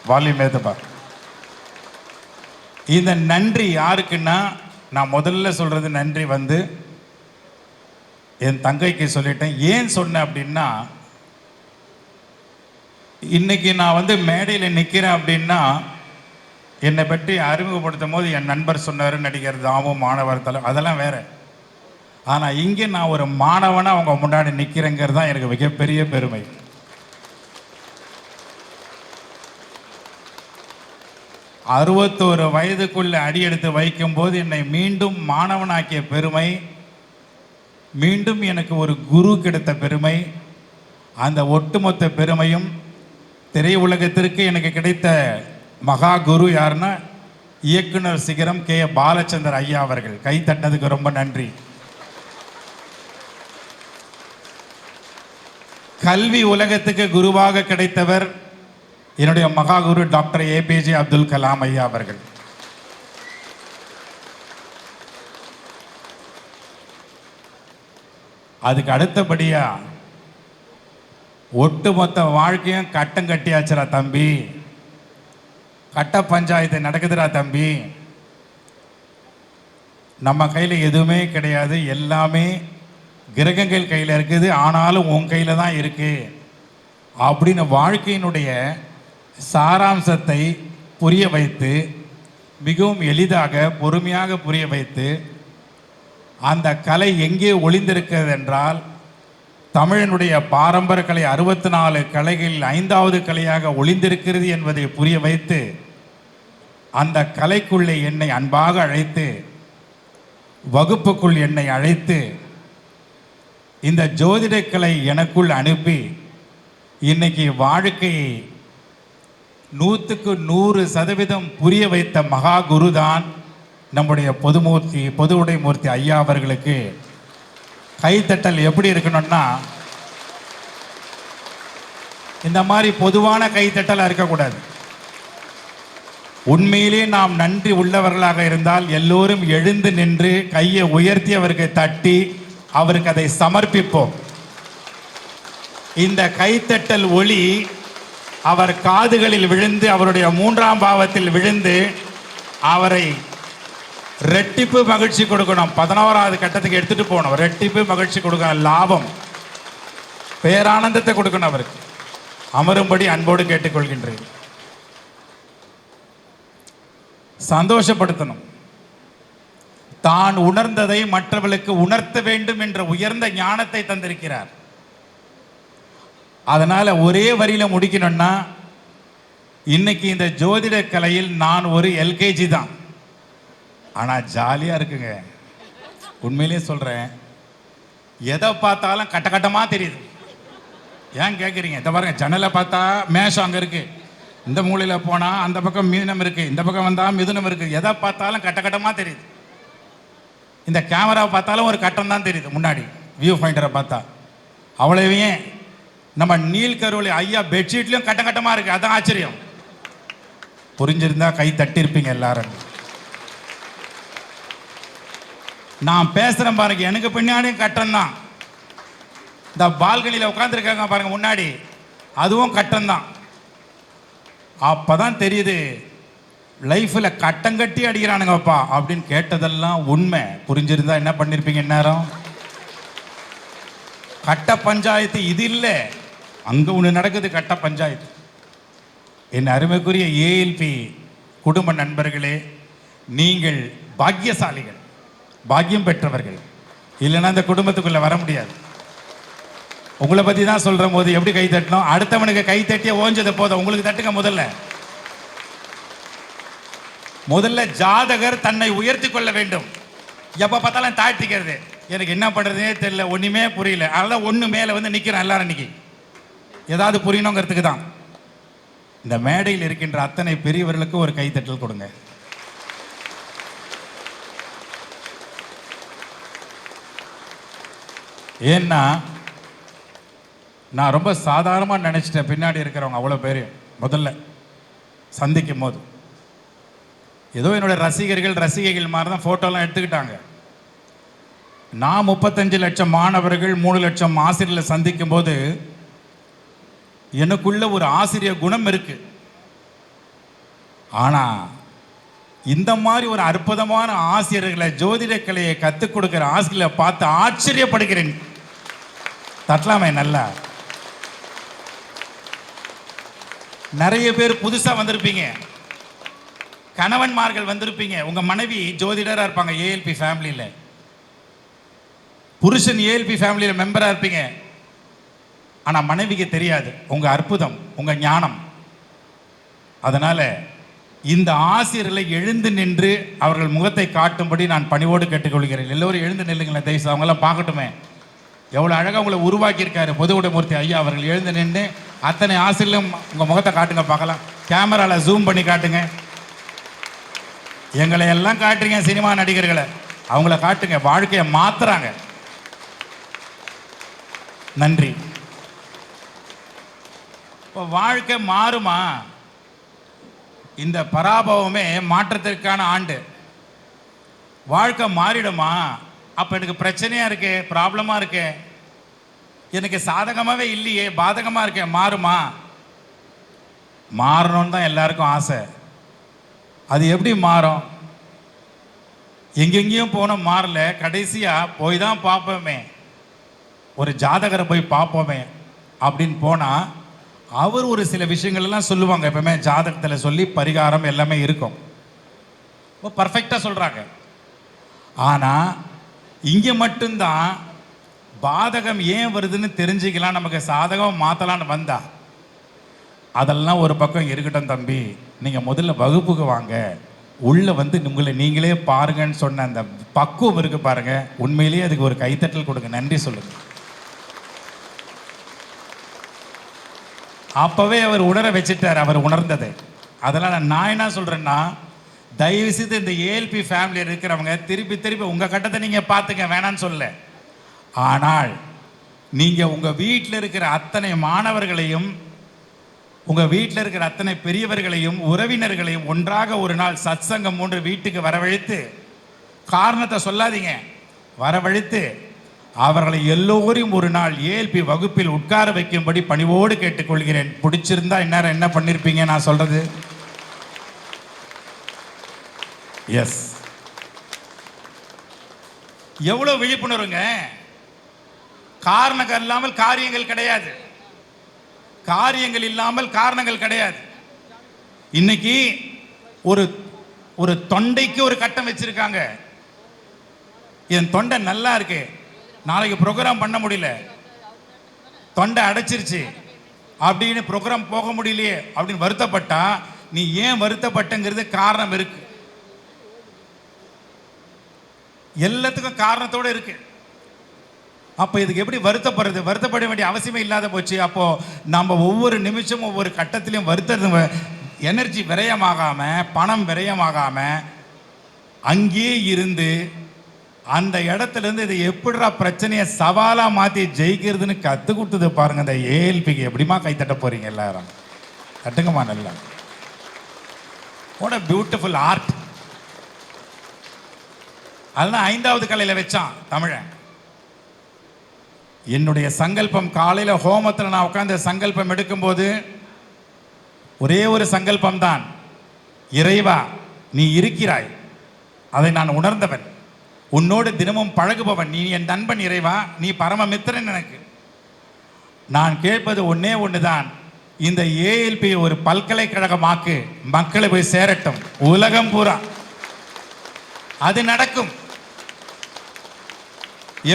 வால்யூம் ஏற்றுப்பா. இந்த நன்றி யாருக்குன்னா, நான் முதல்ல சொல்கிறது நன்றி வந்து என் தங்கைக்கு சொல்லிட்டேன். ஏன் சொன்னேன் அப்படின்னா, இன்னைக்கு நான் வந்து மேடையில் நிற்கிறேன் அப்படின்னா, என்னை பற்றி அறிமுகப்படுத்தும் போது என் நண்பர் சொன்னார், நடிகர் தாமு, மாணவர் தலை, அதெல்லாம் வேற. ஆனால் இங்கே நான் ஒரு மாணவனாக அவங்க முன்னாடி நிற்கிறேங்கிறது தான் எனக்கு மிகப்பெரிய பெருமை. அறுபத்தோரு வயதுக்குள்ள அடியெடுத்து வைக்கும்போது என்னை மீண்டும் மாணவனாக்கிய பெருமை, மீண்டும் எனக்கு ஒரு குரு கிடைத்த பெருமை, அந்த ஒட்டுமொத்த பெருமையும் திரையுலகத்திற்கு எனக்கு கிடைத்த மகா குரு யாருன்னா இயக்குனர் சிகரம் கே பாலச்சந்தர் ஐயா அவர்கள். கை தட்டினதுக்கு ரொம்ப நன்றி. கல்வி உலகத்துக்கு குருவாக கிடைத்தவர் என்னுடைய மகா குரு டாக்டர் ஏபிஜே அப்துல் கலாம் ஐயா அவர்கள். அதுக்கு அடுத்தபடியா ஒட்டுமொத்த வாழ்க்கையும் கட்டம் கட்டியாச்சுரா தம்பி, கட்ட பஞ்சாயத்து நடக்குதுரா தம்பி, நம்ம கையில் எதுவுமே கிடையாது, எல்லாமே கிரகங்கள் கையில் இருக்குது, ஆனாலும் உன் கையில் தான் இருக்கு அப்படின்னு வாழ்க்கையினுடைய சாராம்சத்தை புரிய வைத்து, மிகவும் எளிதாக பொறுமையாக புரிய வைத்து, அந்த கலை எங்கே ஒளிந்திருக்கிறது என்றால், தமிழனுடைய பாரம்பரிய கலை 64 கலைகளில் 5வது கலையாக ஒளிந்திருக்கிறது என்பதை புரிய வைத்து, அந்த கலைக்குள்ளே என்னை அன்பாக அழைத்து, வகுப்புக்குள் என்னை அழைத்து, இந்த ஜோதிட கலை எனக்குள் அனுப்பி, இன்னைக்கு வாழ்க்கையை 100% புரிய வைத்த மகா குரு தான் நம்முடைய பொது உடைமூர்த்தி ஐயா அவர்களுக்கு கைத்தட்டல் எப்படி இருக்கணும்னா, இந்த மாதிரி பொதுவான கைத்தட்டலாக இருக்கக்கூடாது. உண்மையிலே நாம் நன்றி உள்ளவர்களாக இருந்தால் எல்லோரும் எழுந்து நின்று கையை உயர்த்தி அவருக்கு தட்டி அவருக்கு அதை சமர்ப்பிப்போம். இந்த கைத்தட்டல் ஒளி அவர் காதுகளில் விழுந்து, அவருடைய 3ஆம் பாவத்தில் விழுந்து அவரை ரெட்டிப்பு மகிழ்ச்சி கொடுக்கணும். 11வது கட்டத்துக்கு எடுத்துட்டு போகணும். ரெட்டிப்பு மகிழ்ச்சி கொடுக்கணும், லாபம், பேரானந்தத்தை கொடுக்கணும். அவருக்கு அமரும்படி அன்போடு கேட்டுக்கொள்கின்றேன். சந்தோஷப்படுத்தணும். தான் உணர்ந்ததை மற்றவர்களுக்கு உணர்த்த வேண்டும் என்ற உயர்ந்த ஞானத்தை தந்திருக்கிறார். அதனால ஒரே வரியில முடிக்கணும்னா, இன்னைக்கு இந்த ஜோதிட கலையில் நான் ஒரு எல்கேஜி தான். ஆனா ஜாலியா இருக்குங்க. உண்மையிலேயே சொல்றேன். எதை பார்த்தாலும் கட்ட கட்டமா தெரியுது. ஏன் கேட்குறீங்க? இதை பாருங்க, ஜன்னலை பார்த்தா மேஷம் அங்கே இருக்கு, இந்த மூலையில் போனால் அந்த பக்கம் மீனம் இருக்கு, இந்த பக்கம் வந்தால் மிதுனம் இருக்கு. எதை பார்த்தாலும் கட்ட கட்டமாக தெரியுது. இந்த கேமராவை பார்த்தாலும் ஒரு கட்டம் தான் தெரியுது முன்னாடி, வியூ ஃபைண்டரை பார்த்தா. அவ்வளவே நம்ம நீல்கருவலை ஐயா பெட்ஷீட்லையும் கட்ட கட்டமாக இருக்கு. அதான் ஆச்சரியம். புரிஞ்சிருந்தா கை தட்டியிருப்பீங்க எல்லாரும். நான் பேசுகிறேன் பாருங்க, எனக்கு பின்னாடியும் கட்டம் தான். இந்த பால்கனியில் உட்காந்துருக்காங்க பாருங்க முன்னாடி, அதுவும் கட்டம் தான். அப்பதான் தெரியுது லைஃப்பில் கட்டம் கட்டி அடிக்கிறானுங்கப்பா அப்படின்னு. கேட்டதெல்லாம் உண்மை. புரிஞ்சிருந்தா என்ன பண்ணியிருப்பீங்க நேரம்? கட்ட பஞ்சாயத்து இது இல்லை, அங்கே ஒன்று நடக்குது, கட்ட பஞ்சாயத்து. என் அருமைக்குரிய ஏஎல்பி குடும்ப நண்பர்களே, நீங்கள் பாக்கியசாலிகள், பாக்கியம் பெற்றவர்கள். இல்லைன்னா இந்த குடும்பத்துக்குள்ளே வர முடியாது. உங்களை பற்றி தான் சொல்கிற போது எப்படி கை தட்டணும்? அடுத்தவனுக்கு கை தட்டிய ஓஞ்சது போதும், உங்களுக்கு தட்டுங்க. முதல்ல ஜாதகர் தன்னை உயர்த்தி கொள்ள வேண்டும். எப்போ பார்த்தாலும் தாழ்த்திக்கிறது, எனக்கு என்ன பண்ணுறதுனே தெரியல, ஒன்றுமே புரியல, அதெல்லாம் ஒன்று மேலே வந்து நிற்கிறேன் எல்லாரும். இன்னைக்கு ஏதாவது புரியணுங்கிறதுக்கு தான். இந்த மேடையில் இருக்கின்ற அத்தனை பெரியவர்களுக்கு ஒரு கைத்தட்டல் கொடுங்க. ஏன்னா நான் ரொம்ப சாதாரணமாக நினச்சிட்டேன். பின்னாடி இருக்கிறவங்க அவ்வளோ பேர் முதல்ல சந்திக்கும் போது ஏதோ என்னோட ரசிகைகள் மாதிரி தான் ஃபோட்டோலாம் எடுத்துக்கிட்டாங்க. நான் 35 லட்சம் மாணவர்கள், 3 லட்சம் ஆசிரியர்களை சந்திக்கும் போது எனக்குள்ள ஒரு ஆசிரியர் குணம் இருக்கு. ஆனால் இந்த மாதிரி ஒரு அற்புதமான ஆசிரியர்களை, ஜோதிட கலையை கற்றுக் கொடுக்குற ஆசிரியர்களை பார்த்து ஆச்சரியப்படுகிறேன். தட்டலாமே நல்லா. நிறைய பேர் புதுசாக வந்திருப்பீங்க, கணவன்மார்கள் வந்திருப்பீங்க. உங்கள் மனைவி ஜோதிடராக இருப்பாங்க ஏஎல்பி ஃபேமிலியில், புருஷன் ஏஎல்பி ஃபேமிலியில் மெம்பராக இருப்பீங்க. ஆனால் மனைவிக்கு தெரியாது உங்கள் அற்புதம், உங்கள் ஞானம். அதனால் இந்த ஆசிரியர்களை எழுந்து நின்று அவர்கள் முகத்தை காட்டும்படி நான் பணிவோடு கேட்டுக்கொள்கிறேன். எல்லோரும் எழுந்து நில்லுங்களேன் தயவுசெய்து, அவங்களாம் பார்க்கட்டுமே எவ்வளோ அழகாக உங்களை உருவாக்கியிருக்காரு பொதுவுடைமூர்த்தி ஐயா அவர்கள். எழுந்து நின்று அத்தனை ஆசிரியர்களும் உங்கள் முகத்தை காட்டுங்க பார்க்கலாம். கேமராவில் ஜூம் பண்ணி காட்டுங்க. எங்களை எல்லாம் காட்டுறீங்க, சினிமா நடிகர்களை, அவங்கள காட்டுங்க. வாழ்க்கையை மாத்துறாங்க. நன்றி. இப்போ வாழ்க்கை மாறுமா? இந்த பராபவமே மாற்றத்திற்கான ஆண்டு. வாழ்க்கை மாறிடுமா? அப்போ எனக்கு பிரச்சனையாக இருக்கு, ப்ராப்ளமாக இருக்கு, எனக்கு சாதகமாகவே இல்லையே, பாதகமாக இருக்கே, மாறுமா? மாறணும்னு தான் எல்லாருக்கும் ஆசை. அது எப்படி மாறும்? எங்கெங்கேயும் போனோம், மாறல. கடைசியாக போய் தான் பார்ப்போமே, ஒரு ஜாதகரை போய் பார்ப்போமே அப்படின்னு போனால் அவர் ஒரு சில விஷயங்கள்லாம் சொல்லுவாங்க. எப்பவுமே ஜாதகத்தில் சொல்லி பரிகாரம் எல்லாமே இருக்கும், பர்ஃபெக்டாக சொல்கிறாங்க. ஆனால் இங்கே மட்டும்தான் பாதகம் ஏன் வருதுன்னு தெரிஞ்சுக்கலாம், நமக்கு சாதகம் மாற்றலான்னு வந்தா. அதெல்லாம் ஒரு பக்கம் இருக்கட்டும் தம்பி, நீங்கள் முதல்ல வகுப்புக்கு வாங்க, உள்ளே வந்து உங்களை நீங்களே பாருங்கன்னு சொன்ன அந்த பக்குவம் இருக்கு பாருங்க. உண்மையிலேயே அதுக்கு ஒரு கைத்தட்டல் கொடுங்க, நன்றி சொல்லுங்க. அப்பவே அவர் உணர வச்சுட்டார், அவர் உணர்ந்ததை. அதனால் நான் என்ன சொல்கிறேன்னா, தயவு செய்து இந்த ஏஎல்பி ஃபேமிலியில் இருக்கிறவங்க திருப்பி திருப்பி உங்கள் கட்டத்தை நீங்கள் பார்த்துக்க வேணான்னு சொல்ல. ஆனால் நீங்கள் உங்கள் வீட்டில் இருக்கிற அத்தனை மாணவர்களையும், உங்கள் வீட்டில் இருக்கிற அத்தனை பெரியவர்களையும், உறவினர்களையும் ஒன்றாக ஒரு நாள் சத்சங்கம் 3 வீட்டுக்கு வரவழைத்து, காரணத்தை சொல்லாதீங்க, வரவழைத்து அவர்களை எல்லோரையும் ஒரு நாள் ஏஎல்பி வகுப்பில் உட்கார வைக்கும்படி பணிவோடு கேட்டுக்கொள்கிறேன். பிடிச்சிருந்தா இந்நேரம் என்ன பண்ணிருப்பீங்க நான் சொல்றது? எஸ், எவ்வளவு விழிப்புணர்வுங்க. காரணங்கள் இல்லாமல் காரியங்கள் கிடையாது, காரியங்கள் இல்லாமல் காரணங்கள் கிடையாது. இன்னைக்கு ஒரு தொண்டைக்கு ஒரு கட்டம் வச்சிருக்காங்க. என் தொண்டை நல்லா இருக்கு, நாளைக்கு ப்ரோக்ராம் பண்ண முடியல, தொண்டை அடைச்சிருச்சு அப்படின்னு ப்ரோக்ராம் போக முடியலையே அப்படின்னு வருத்தப்பட்டா, நீ ஏன் வருத்தப்பட்டங்கிறது காரணம் இருக்கு. எல்லாத்துக்கும் காரணத்தோட இருக்கு. அப்போ இதுக்கு எப்படி வருத்தப்படுறது? வருத்தப்பட வேண்டிய அவசியமே இல்லாத போச்சு. அப்போ நம்ம ஒவ்வொரு நிமிஷமும் ஒவ்வொரு கட்டத்திலையும் வருத்தது, எனர்ஜி விரயமாகாம, பணம் விரயமாகாம அங்கேயே இருந்து அந்த இடத்துல இருந்து இதை எப்படிடா பிரச்சனையை சவாலா மாத்தி ஜெயிக்கிறதுன்னு கத்து கொடுத்தது பாருங்க. இந்த ஏஎல்பிக்கு எப்படிமா கை தட்ட போறீங்க எல்லாரும்? தட்டுங்கம்மா நல்லா. What a beautiful art. அதெல்லாம் 5வது கலையில வச்சான் தமிழன். என்னுடைய சங்கல்பம், காலையில ஹோமத்தில் நான் உட்கார்ந்து சங்கல்பம் எடுக்கும்போது ஒரே ஒரு சங்கல்பம் தான், இறைவா நீ இருக்கிறாய், அதை நான் உணர்ந்தவன், உன்னோடு தினமும் பழகுபவன், நீ என் நண்பன் இறைவா, நீ பரமமித்திரன் எனக்கு. நான் கேட்பது ஒன்னே ஒண்ணுதான், இந்த ஏஎல்பி ஒரு பல்கலைக்கழகமாக்கு, மக்களை போய் சேரட்டும் உலகம் பூரா. அது நடக்கும்.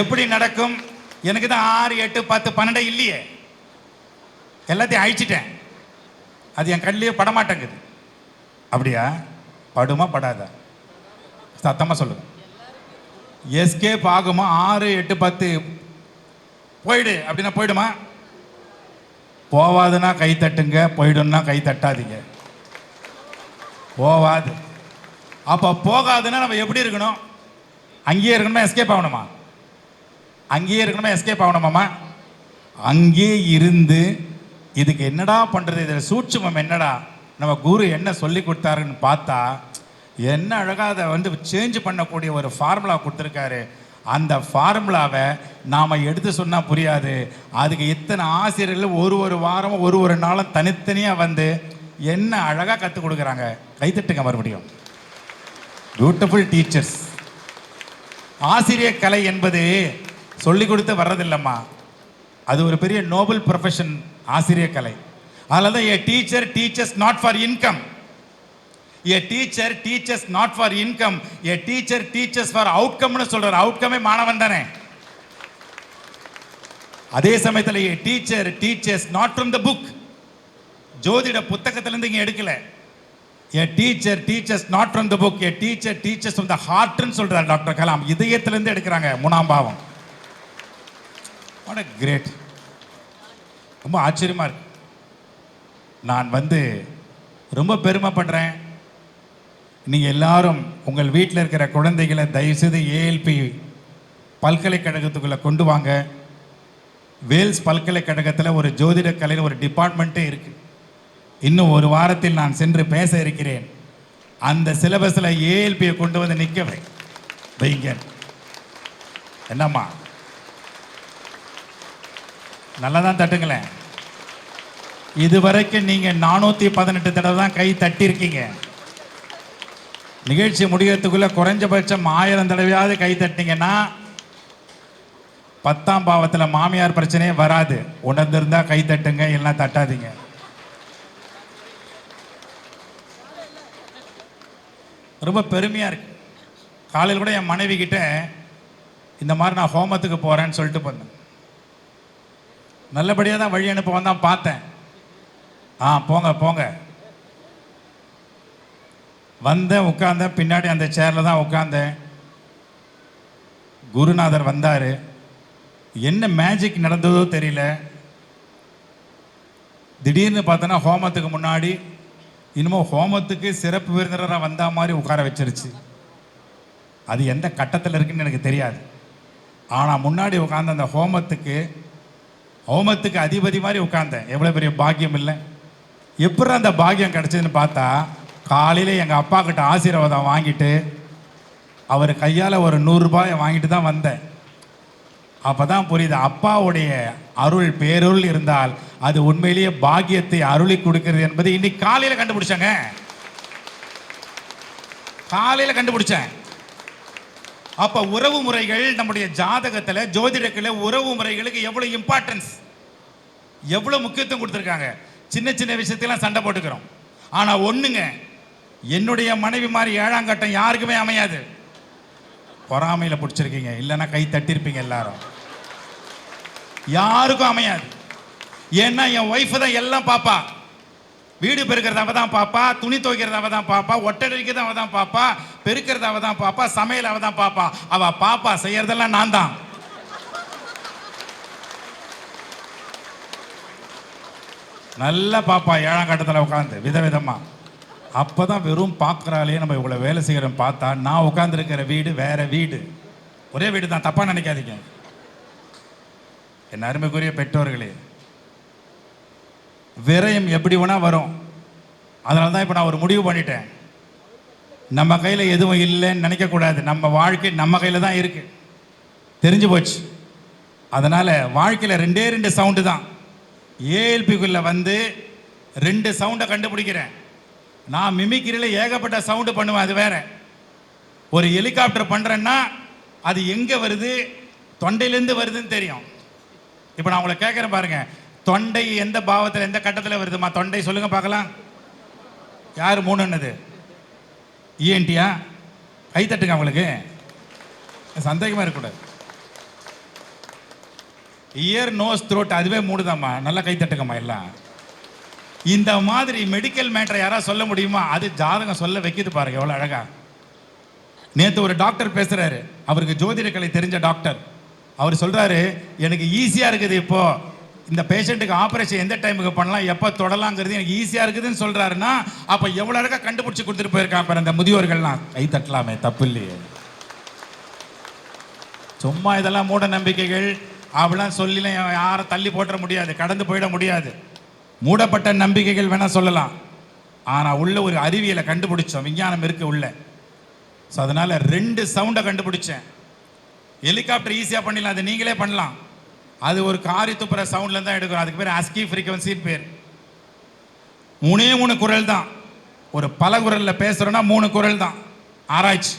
எப்படி நடக்கும்? எனக்கு தான் 6, 8, 10, 12 இல்லையே, எல்லாத்தையும் அழிச்சிட்டேன். அது என் கண்ணிலேயே படமாட்டேங்குது. அப்படியா? படுமா படாதா? சத்தமா சொல்லுங்க. எஸ்கேப் ஆகுமா? 6, 8, 10 போயிடு அப்படின்னா போயிடுமா? போவாதுன்னா கை தட்டுங்க, போயிடும்னா கை தட்டாதீங்க. போவாது. அப்போ போகாதுன்னா நம்ம எப்படி இருக்கணும்? அங்கேயே இருக்கணுமா எஸ்கேப் ஆகணுமா? அங்கேயே இருக்கணுமா எஸ்கேப் ஆகணுமாமா? அங்கேயே இருந்து இதுக்கு என்னடா பண்றது, இதில் சூட்சுமம் என்னடா, நம்ம குரு என்ன சொல்லி கொடுத்தாருன்னு பார்த்தா, என்ன அழகாக அதை சேஞ்ச் பண்ணக்கூடிய ஒரு ஃபார்முலா கொடுத்துருக்காரு. அந்த ஃபார்முலாவை நாம் எடுத்து சொன்னால் புரியாது. அதுக்கு இத்தனை ஆசிரியர்கள் ஒரு வாரமும் ஒரு நாளும் தனித்தனியாக என்ன அழகாக கற்றுக் கொடுக்குறாங்க. கைத்தட்டுங்க மறுபடியும். Beautiful teachers. ஆசிரியர் கலை என்பது சொல்லி கொடுத்து வர்றதில்லம்மா, அது ஒரு பெரிய நோபல் ப்ரொஃபஷன் ஆசிரியர் கலை. அதனால தான் a teacher teaches not for income, a teacher teaches not for income, a teacher teaches for அவுட்கம்னு சொல்றாரு. அவுட்கமே மாணவன் தானே. அதே சமயத்தில் a teacher teaches not from the book, ஜோதிட புத்தகத்திலிருந்து இங்கே எடுக்கல. A teacher teaches not from the book, a teacher teaches from the ஹார்ட்னு சொல்றாரு டாக்டர் கலாம். இதயத்திலிருந்து எடுக்கிறாங்க 3ஆம் பாவம். What a great. ரொம்ப ஆச்சரியமா இருக்கு. நான் ரொம்ப பெருமைப்படுறேன். நீங்க எல்லாரும் உங்கள் வீட்டில் இருக்கிற குழந்தைகளை தயவுசெய்து ஏஎல்பி பல்கலைக்கழகத்துக்குள்ள கொண்டு வாங்க. வேல்ஸ் பல்கலைக்கழகத்தில் ஒரு ஜோதிட கலையில் ஒரு டிபார்ட்மெண்ட்டே இருக்கு. இன்னும் ஒரு வாரத்தில் நான் சென்று பேச இருக்கிறேன். அந்த சிலபஸில் ஏஎல்பியை கொண்டு வந்து நிற்க வைங்க. என்னம்மா நல்லா தான் தட்டுங்களேன். இதுவரைக்கும் நீங்கள் 418 தடவை தான் கை தட்டியிருக்கீங்க. நிகழ்ச்சி முடிகிறதுக்குள்ள குறைஞ்சபட்சம் 1000 தடவையாவது கை தட்டினீங்கன்னா 10ஆம் பாவத்தில் மாமியார் பிரச்சனையே வராது. உணர்ந்திருந்தா கை தட்டுங்க, இல்லைன்னா தட்டாதீங்க. ரொம்ப பெருமையாக இருக்கு. காலையில் கூட என் மனைவி கிட்ட இந்த மாதிரி நான் ஹோமத்துக்கு போகிறேன்னு சொல்லிட்டு போனேன். நல்லபடியாக தான் வழி அனுப்ப தான் பார்த்தேன். போங்க போங்க. வந்தேன், உட்கார்ந்தேன், பின்னாடி அந்த சேரில் தான் உட்கார்ந்தேன். குருநாதர் வந்தார். என்ன மேஜிக் நடந்ததோ தெரியல. திடீர்னு பார்த்தோன்னா ஹோமத்துக்கு முன்னாடி இன்னமும் ஹோமத்துக்கு சிறப்பு விருந்தினராக வந்தா மாதிரி உட்கார வச்சிருச்சு. அது எந்த கட்டத்தில் இருக்குன்னு எனக்கு தெரியாது. ஆனால் முன்னாடி உட்கார்ந்த அந்த ஹோமத்துக்கு அதிபதி மாதிரி உட்கார்ந்தேன். எவ்வளோ பெரிய பாக்கியம் இல்லை. எப்படி அந்த பாக்கியம் கிடைச்சதுன்னு பார்த்தா, காலையில் எங்கள் அப்பா கிட்ட ஆசீர்வாதம் வாங்கிட்டு அவர் கையால் ஒரு 100 ரூபாயை வாங்கிட்டு தான் வந்தேன். அப்பதான் புரியுது அப்பாவுடைய அருள் பேருள் இருந்தால் அது உண்மையிலேயே பாக்கியத்தை அருளி கொடுக்கிறது என்பது இன்னைக்கு காலையில கண்டுபிடிச்சாங்க. காலையில கண்டுபிடிச்சேன். அப்ப உறவு முறைகள் நம்முடைய ஜாதகத்துல ஜோதிடத்துல உறவு முறைகளுக்கு எவ்வளவு இம்பார்ட்டன்ஸ், எவ்வளவு முக்கியத்துவம் கொடுத்துருக்காங்க. சின்ன சின்ன விஷயத்தெல்லாம் சண்டை போட்டுக்கிறோம். ஆனா ஒண்ணுங்க, என்னுடைய மனைவி மாதிரி 7ஆம் கட்டம் யாருக்குமே அமையாது. பொறாமையில பிடிச்சிருக்கீங்க, இல்லைன்னா கை தட்டிருப்பீங்க எல்லாரும். யாருக்கும் அமையாது. ஏன்னா என் ஒய்ஃப் தான் எல்லாம் பாப்பா. வீடு பெருக்கிறது அவ தான் பாப்பா, துணி துவைக்கிறது அவ தான் பாப்பா, ஒட்டடிக்கிறது அவ தான் பாப்பா, பெருக்கிறது அவ தான் பாப்பா, சமையல் அவ தான் பாப்பா. அவ பாப்பா செய்யறதெல்லாம் நான் தான். நல்ல பாப்பா 7ஆம் கட்டத்தில் உட்காந்து விதவிதமா. அப்பதான் வெறும் பார்க்குறாலே நம்ம இவ்வளோ வேலை செய்கிறோம் பார்த்தா நான் உட்காந்துருக்கிற வீடு வேற வீடு. ஒரே வீடு தான், தப்பா நினைக்காதீங்க. என் அருமைக்குரிய பெற்றோர்களே, விரயம் எப்படி வேணா வரும். அதனால தான் இப்போ நான் ஒரு முடிவு பண்ணிட்டேன். நம்ம கையில் எதுவும் இல்லைன்னு நினைக்கக்கூடாது. நம்ம வாழ்க்கை நம்ம கையில் தான் இருக்கு, தெரிஞ்சு போச்சு. அதனால வாழ்க்கையில் 2 சவுண்டு தான். ஏஎல்பிக்குள்ள வந்து 2 சவுண்டை கண்டுபிடிக்கிறேன். நான் மிமிக்கிரியில் ஏகப்பட்ட சவுண்டு பண்ணுவேன், அது வேற. ஒரு ஹெலிகாப்டர் பண்ணுறேன்னா அது எங்கே வருது, தொண்டையிலேருந்து வருதுன்னு தெரியும். இப்போ நான் உங்களை கேட்குறேன் பாருங்க, தொண்டை எந்த பாவத்தில் எந்த கட்டத்தில் வருதுமா? தொண்டை சொல்லுங்க பார்க்கலாம். யார் 3ன்னது? இஎன்டியா? கை தட்டுங்க அவங்களுக்கு, சந்தேகமாக இருக்கக்கூடாது. இயர் நோஸ் த்ரோட் அதுவே 3 தான்மா. நல்லா கை தட்டுங்கம்மா எல்லாம். இந்த மாதிரி மெடிக்கல் மேட்டரை யாராவது சொல்ல முடியுமா? அது ஜாதகம் சொல்ல வைக்கிது பாருங்க, எவ்வளோ அழகா. நேற்று ஒரு டாக்டர் பேசுறாரு, அவருக்கு ஜோதிட கலை தெரிஞ்ச டாக்டர். அவர் சொல்றாரு, எனக்கு ஈஸியாக இருக்குது இப்போ இந்த பேஷண்ட்டுக்கு ஆப்ரேஷன் எந்த டைமுக்கு பண்ணலாம், எப்போ தொடலாங்கிறது எனக்கு ஈஸியாக இருக்குதுன்னு சொல்றாருன்னா அப்போ எவ்வளோ அழகாக கண்டுபிடிச்சி கொடுத்துட்டு போயிருக்காங்க அந்த முதியோர்கள்லாம். கை தட்டலாமே, தப்பு இல்லையே. சும்மா இதெல்லாம் மூட நம்பிக்கைகள் அப்படிலாம் சொல்லிலாம் யாரும் தள்ளி போட்டுற முடியாது, கடந்து போயிட முடியாது. மூடப்பட்ட நம்பிக்கைகள் வேணா சொல்லலாம், ஆனால் உள்ள ஒரு அறிவியலை கண்டுபிடிச்சோம், விஞ்ஞானம் இருக்கு உள்ள. ஸோ அதனால 2 சவுண்டை கண்டுபிடிச்சேன். ஹெலிகாப்டர் ஈஸியாக பண்ணிடலாம், அது நீங்களே பண்ணலாம். அது ஒரு காரி துப்புற சவுண்ட்ல தான் எடுக்கிறோம். அதுக்கு பேர் ASCII ஃப்ரீக்வன்சின்னு பேர். 3 குரல் தான். ஒரு பல குரலில் பேசுறோன்னா 3 குரல் தான். ஆராய்ச்சி.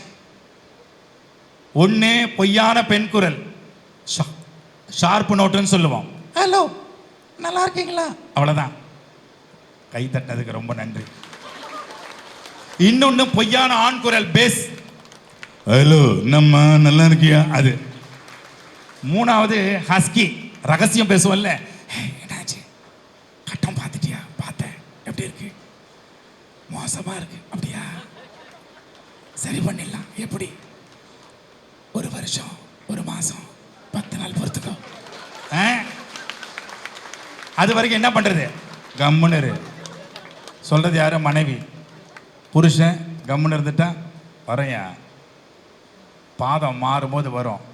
1 பொய்யான பெண் குரல், ஷார்ப் நோட்டுன்னு சொல்லுவோம். ஹலோ, நல்லா இருக்கீங்களா, அவ்வளோதான். கை தட்டதுக்கு ரொம்ப நன்றி. இன்னொன்று பொய்யான ஆண் குரல், பேஸ். ஹலோ, நம்ம நல்லா இருக்கியா, அது. 3வது ஹஸ்கி, ரகசியம் பேசுவோம்ல. என்னாச்சு, கட்டம் பார்த்துட்டியா? பார்த்தேன், எப்படி இருக்கு? மோசமா இருக்கு. அப்படியா, சரி பண்ணிடலாம். எப்படி? 1 வருஷம் 1 மாசம் 10 நாள் பொறுத்துக்கோ. அது வரைக்கும் என்ன பண்றது? கம்முன்னு சொல்றது யாரு? மனைவி. புருஷன் கம்முன்னு இருந்துட்டா வரையா, பாதம் மாறும்போது வரும்.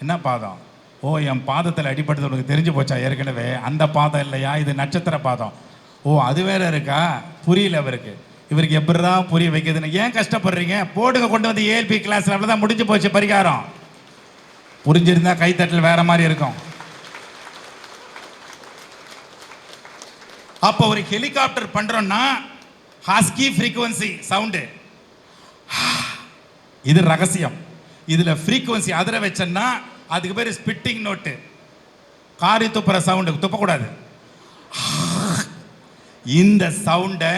என்ன பாதம்? ஓ, என் பாதத்தில் அடிபட்டது உனக்கு தெரிஞ்சு போச்சா ஏற்கனவே? அந்த பாதம் இல்லையா, இது நட்சத்திர பாதம். ஓ, அது வேற இருக்கா? புரியல அவருக்கு. இவருக்கு எப்படிடா புரிய வைக்கிறதுன்னு ஏன் கஷ்டப்படுறீங்க? போடுங்க, கொண்டு வந்து ஏஎல்பி கிளாஸ்ல. அவ்வளோதான், முடிஞ்சு போச்சு பரிகாரம். புரிஞ்சிருந்தா கைத்தட்டல் வேற மாதிரி இருக்கும். அப்போ ஒரு ஹெலிகாப்டர் பண்றோம்னா ஹஸ்கி ஃப்ரீக்வன்சி சவுண்டு, இது ரகசியம். இதுல ஃப்ரீக்வன்சி அதிர வச்சேன்னா அதுக்கு பேர் ஸ்பிட்டிங் நோட்டு. காரி துப்புற சவுண்டு, துப்பக்கூடாது. இந்த சவுண்டை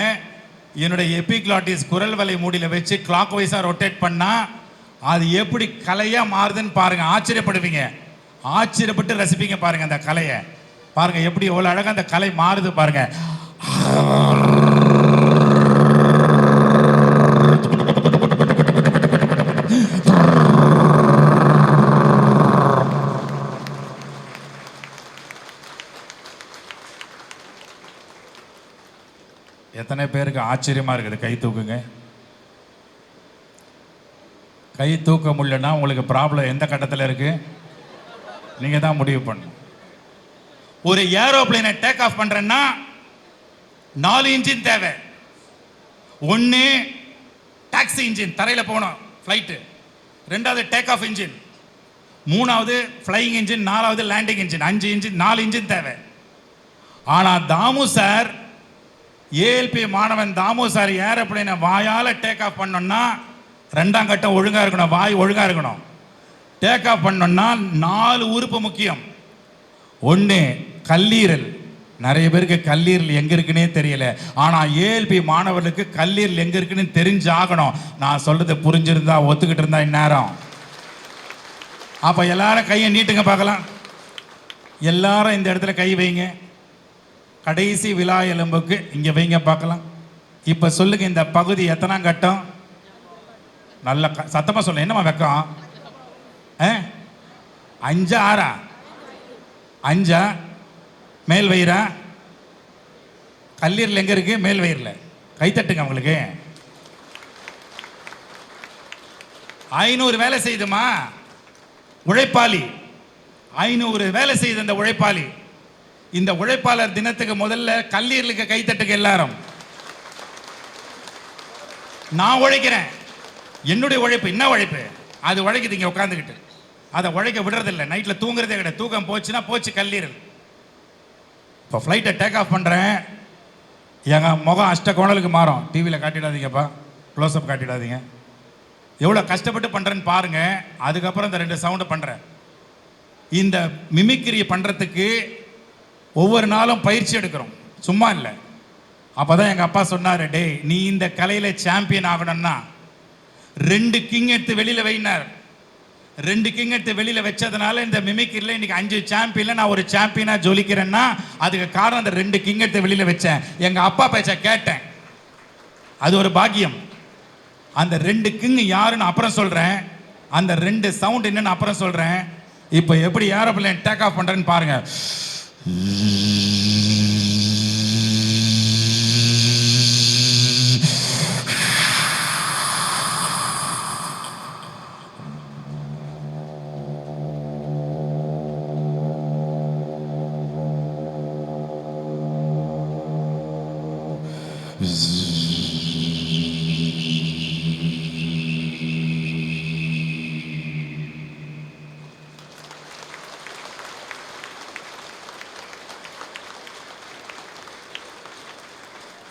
என்னுடைய எபிக்ளாட்டிஸ் குரல் வலை மூடியில வச்சு கிளாக் வைஸா ரொட்டேட் பண்ணா அது எப்படி கலையா மாறுதுன்னு பாருங்க, ஆச்சரியப்படுவீங்க. ஆச்சரியப்பட்டு ரசிப்பீங்க பாருங்க அந்த கலையை. பாருங்க எப்படி எவ்வளவு அழகா அந்த கலை மாறுது பாருங்க. எத்தனை பேருக்கு ஆச்சரியமா இருக்குது? கை தூக்குங்க. கை தூக்க முடியலன்னா உங்களுக்கு ப்ராப்ளம் எந்த கட்டத்தில் இருக்கு, நீங்க தான் முடிவு பண்ணணும். ஒரு ஏரோப்ளேனை டேக் ஆஃப் பண்றேன்னா 4 இன்ஜின் தேவை. 1 டாக்ஸி இன்ஜின், தரையில் போகணும் ஃப்ளைட்டு. 2வது டேக் ஆஃப் இன்ஜின். மூணாவது ஃப்ளையிங் இன்ஜின், நாலாவது லேண்டிங் இன்ஜின், 5 இன்ஜின், 4 இன்ஜின் தேவை. ஆனால் தாமு சார், ஏஎல்பி மாணவன் தாமு சார் ஏரோப்ளேனை வாயால் டேக் ஆஃப் பண்ணோன்னா 2ஆம் கட்டம் ஒழுங்காக இருக்கணும், வாய் ஒழுங்காக இருக்கணும். டேக் ஆஃப் பண்ணோன்னா 4 உறுப்பு முக்கியம். ஒன்று கல்லீரல். நிறைய பேருக்கு கல்லீரல் எங்கே இருக்குன்னே தெரியல. ஆனால் ஏஎல்பி மாணவர்களுக்கு கல்லீரல் எங்கே இருக்குன்னு தெரிஞ்சாகணும். நான் சொல்றது புரிஞ்சிருந்தா ஒத்துக்கிட்டு இருந்தா இந்நேரம். அப்போ எல்லாரும் கையை நீட்டுங்க பார்க்கலாம். எல்லாரும் இந்த இடத்துல கை வைங்க. கடைசி விலா எலும்புக்கு இங்கே வைங்க பார்க்கலாம். இப்போ சொல்லுங்க, இந்த பகுதி எத்தனாம் கட்டம்? நல்ல சத்தமாக சொல்ல. என்னம்மா வெக்கம்? 5 6 5 மேல் வயிறா? கல்லீரல் எங்கே இருக்கு? மேல் வயிறில். கைத்தட்டுங்க உங்களுக்கு. 500 வேலை செய்யுதுமா உழைப்பாளி. 500 வேலை செய்யுது இந்த உழைப்பாளி. இந்த உழைப்பாளர் தினத்துக்கு முதல்ல கல்லீரலுக்கு கைத்தட்டுங்க எல்லாரும். நான் உழைக்கிறேன். என்னுடைய உழைப்பு என்ன உழைப்பு? அது உழைக்குது இங்கே உட்காந்துக்கிட்டு. அதை உழைக்க விடுறதில்லை. நைட்டில் தூங்குறதே கிடையாது. தூக்கம் போச்சுன்னா போச்சு கல்லீரல். இப்போ ஃப்ளைட்டை டேக் ஆஃப் பண்ணுறேன். எங்கள் முகம் அஷ்டகோணலுக்கு மாறும். டிவியில் காட்டிடாதீங்கப்பா, க்ளோஸ்அப் காட்டிடாதீங்க. எவ்வளோ கஷ்டப்பட்டு பண்ணுறேன்னு பாருங்கள். அதுக்கப்புறம் இந்த 2 சவுண்டு பண்ணுறேன். இந்த மிமிக்ரி பண்ணுறதுக்கு ஒவ்வொரு நாளும் பயிற்சி எடுக்கிறோம், சும்மா இல்லை. அப்போ தான் எங்கள் அப்பா சொன்னார், டேய் நீ இந்த கலையில் சாம்பியன் ஆகணும்னா 2 கிங் எடுத்து வெளியில் வைனார். 2 கிங் எடுத்து வெளியில் வச்சதுனால இந்த மிமிக்ரியில் இன்னைக்கு 5 சாம்பியனில் நான் ஒரு சாம்பியனாக ஜொலிக்கிறேன்னா அதுக்கு காரணம் அந்த 2 கிங் எடுத்து வெளியில் வச்சேன். எங்கள் அப்பா பேச்ச கேட்டேன். அது ஒரு பாக்கியம். அந்த 2 கிங் யாருன்னு அப்புறம் சொல்கிறேன். அந்த 2 சவுண்ட் என்னன்னு அப்புறம் சொல்கிறேன். இப்போ எப்படி ஏரோப்ளேன் டேக் ஆஃப் பண்ணுறேன்னு பாருங்க.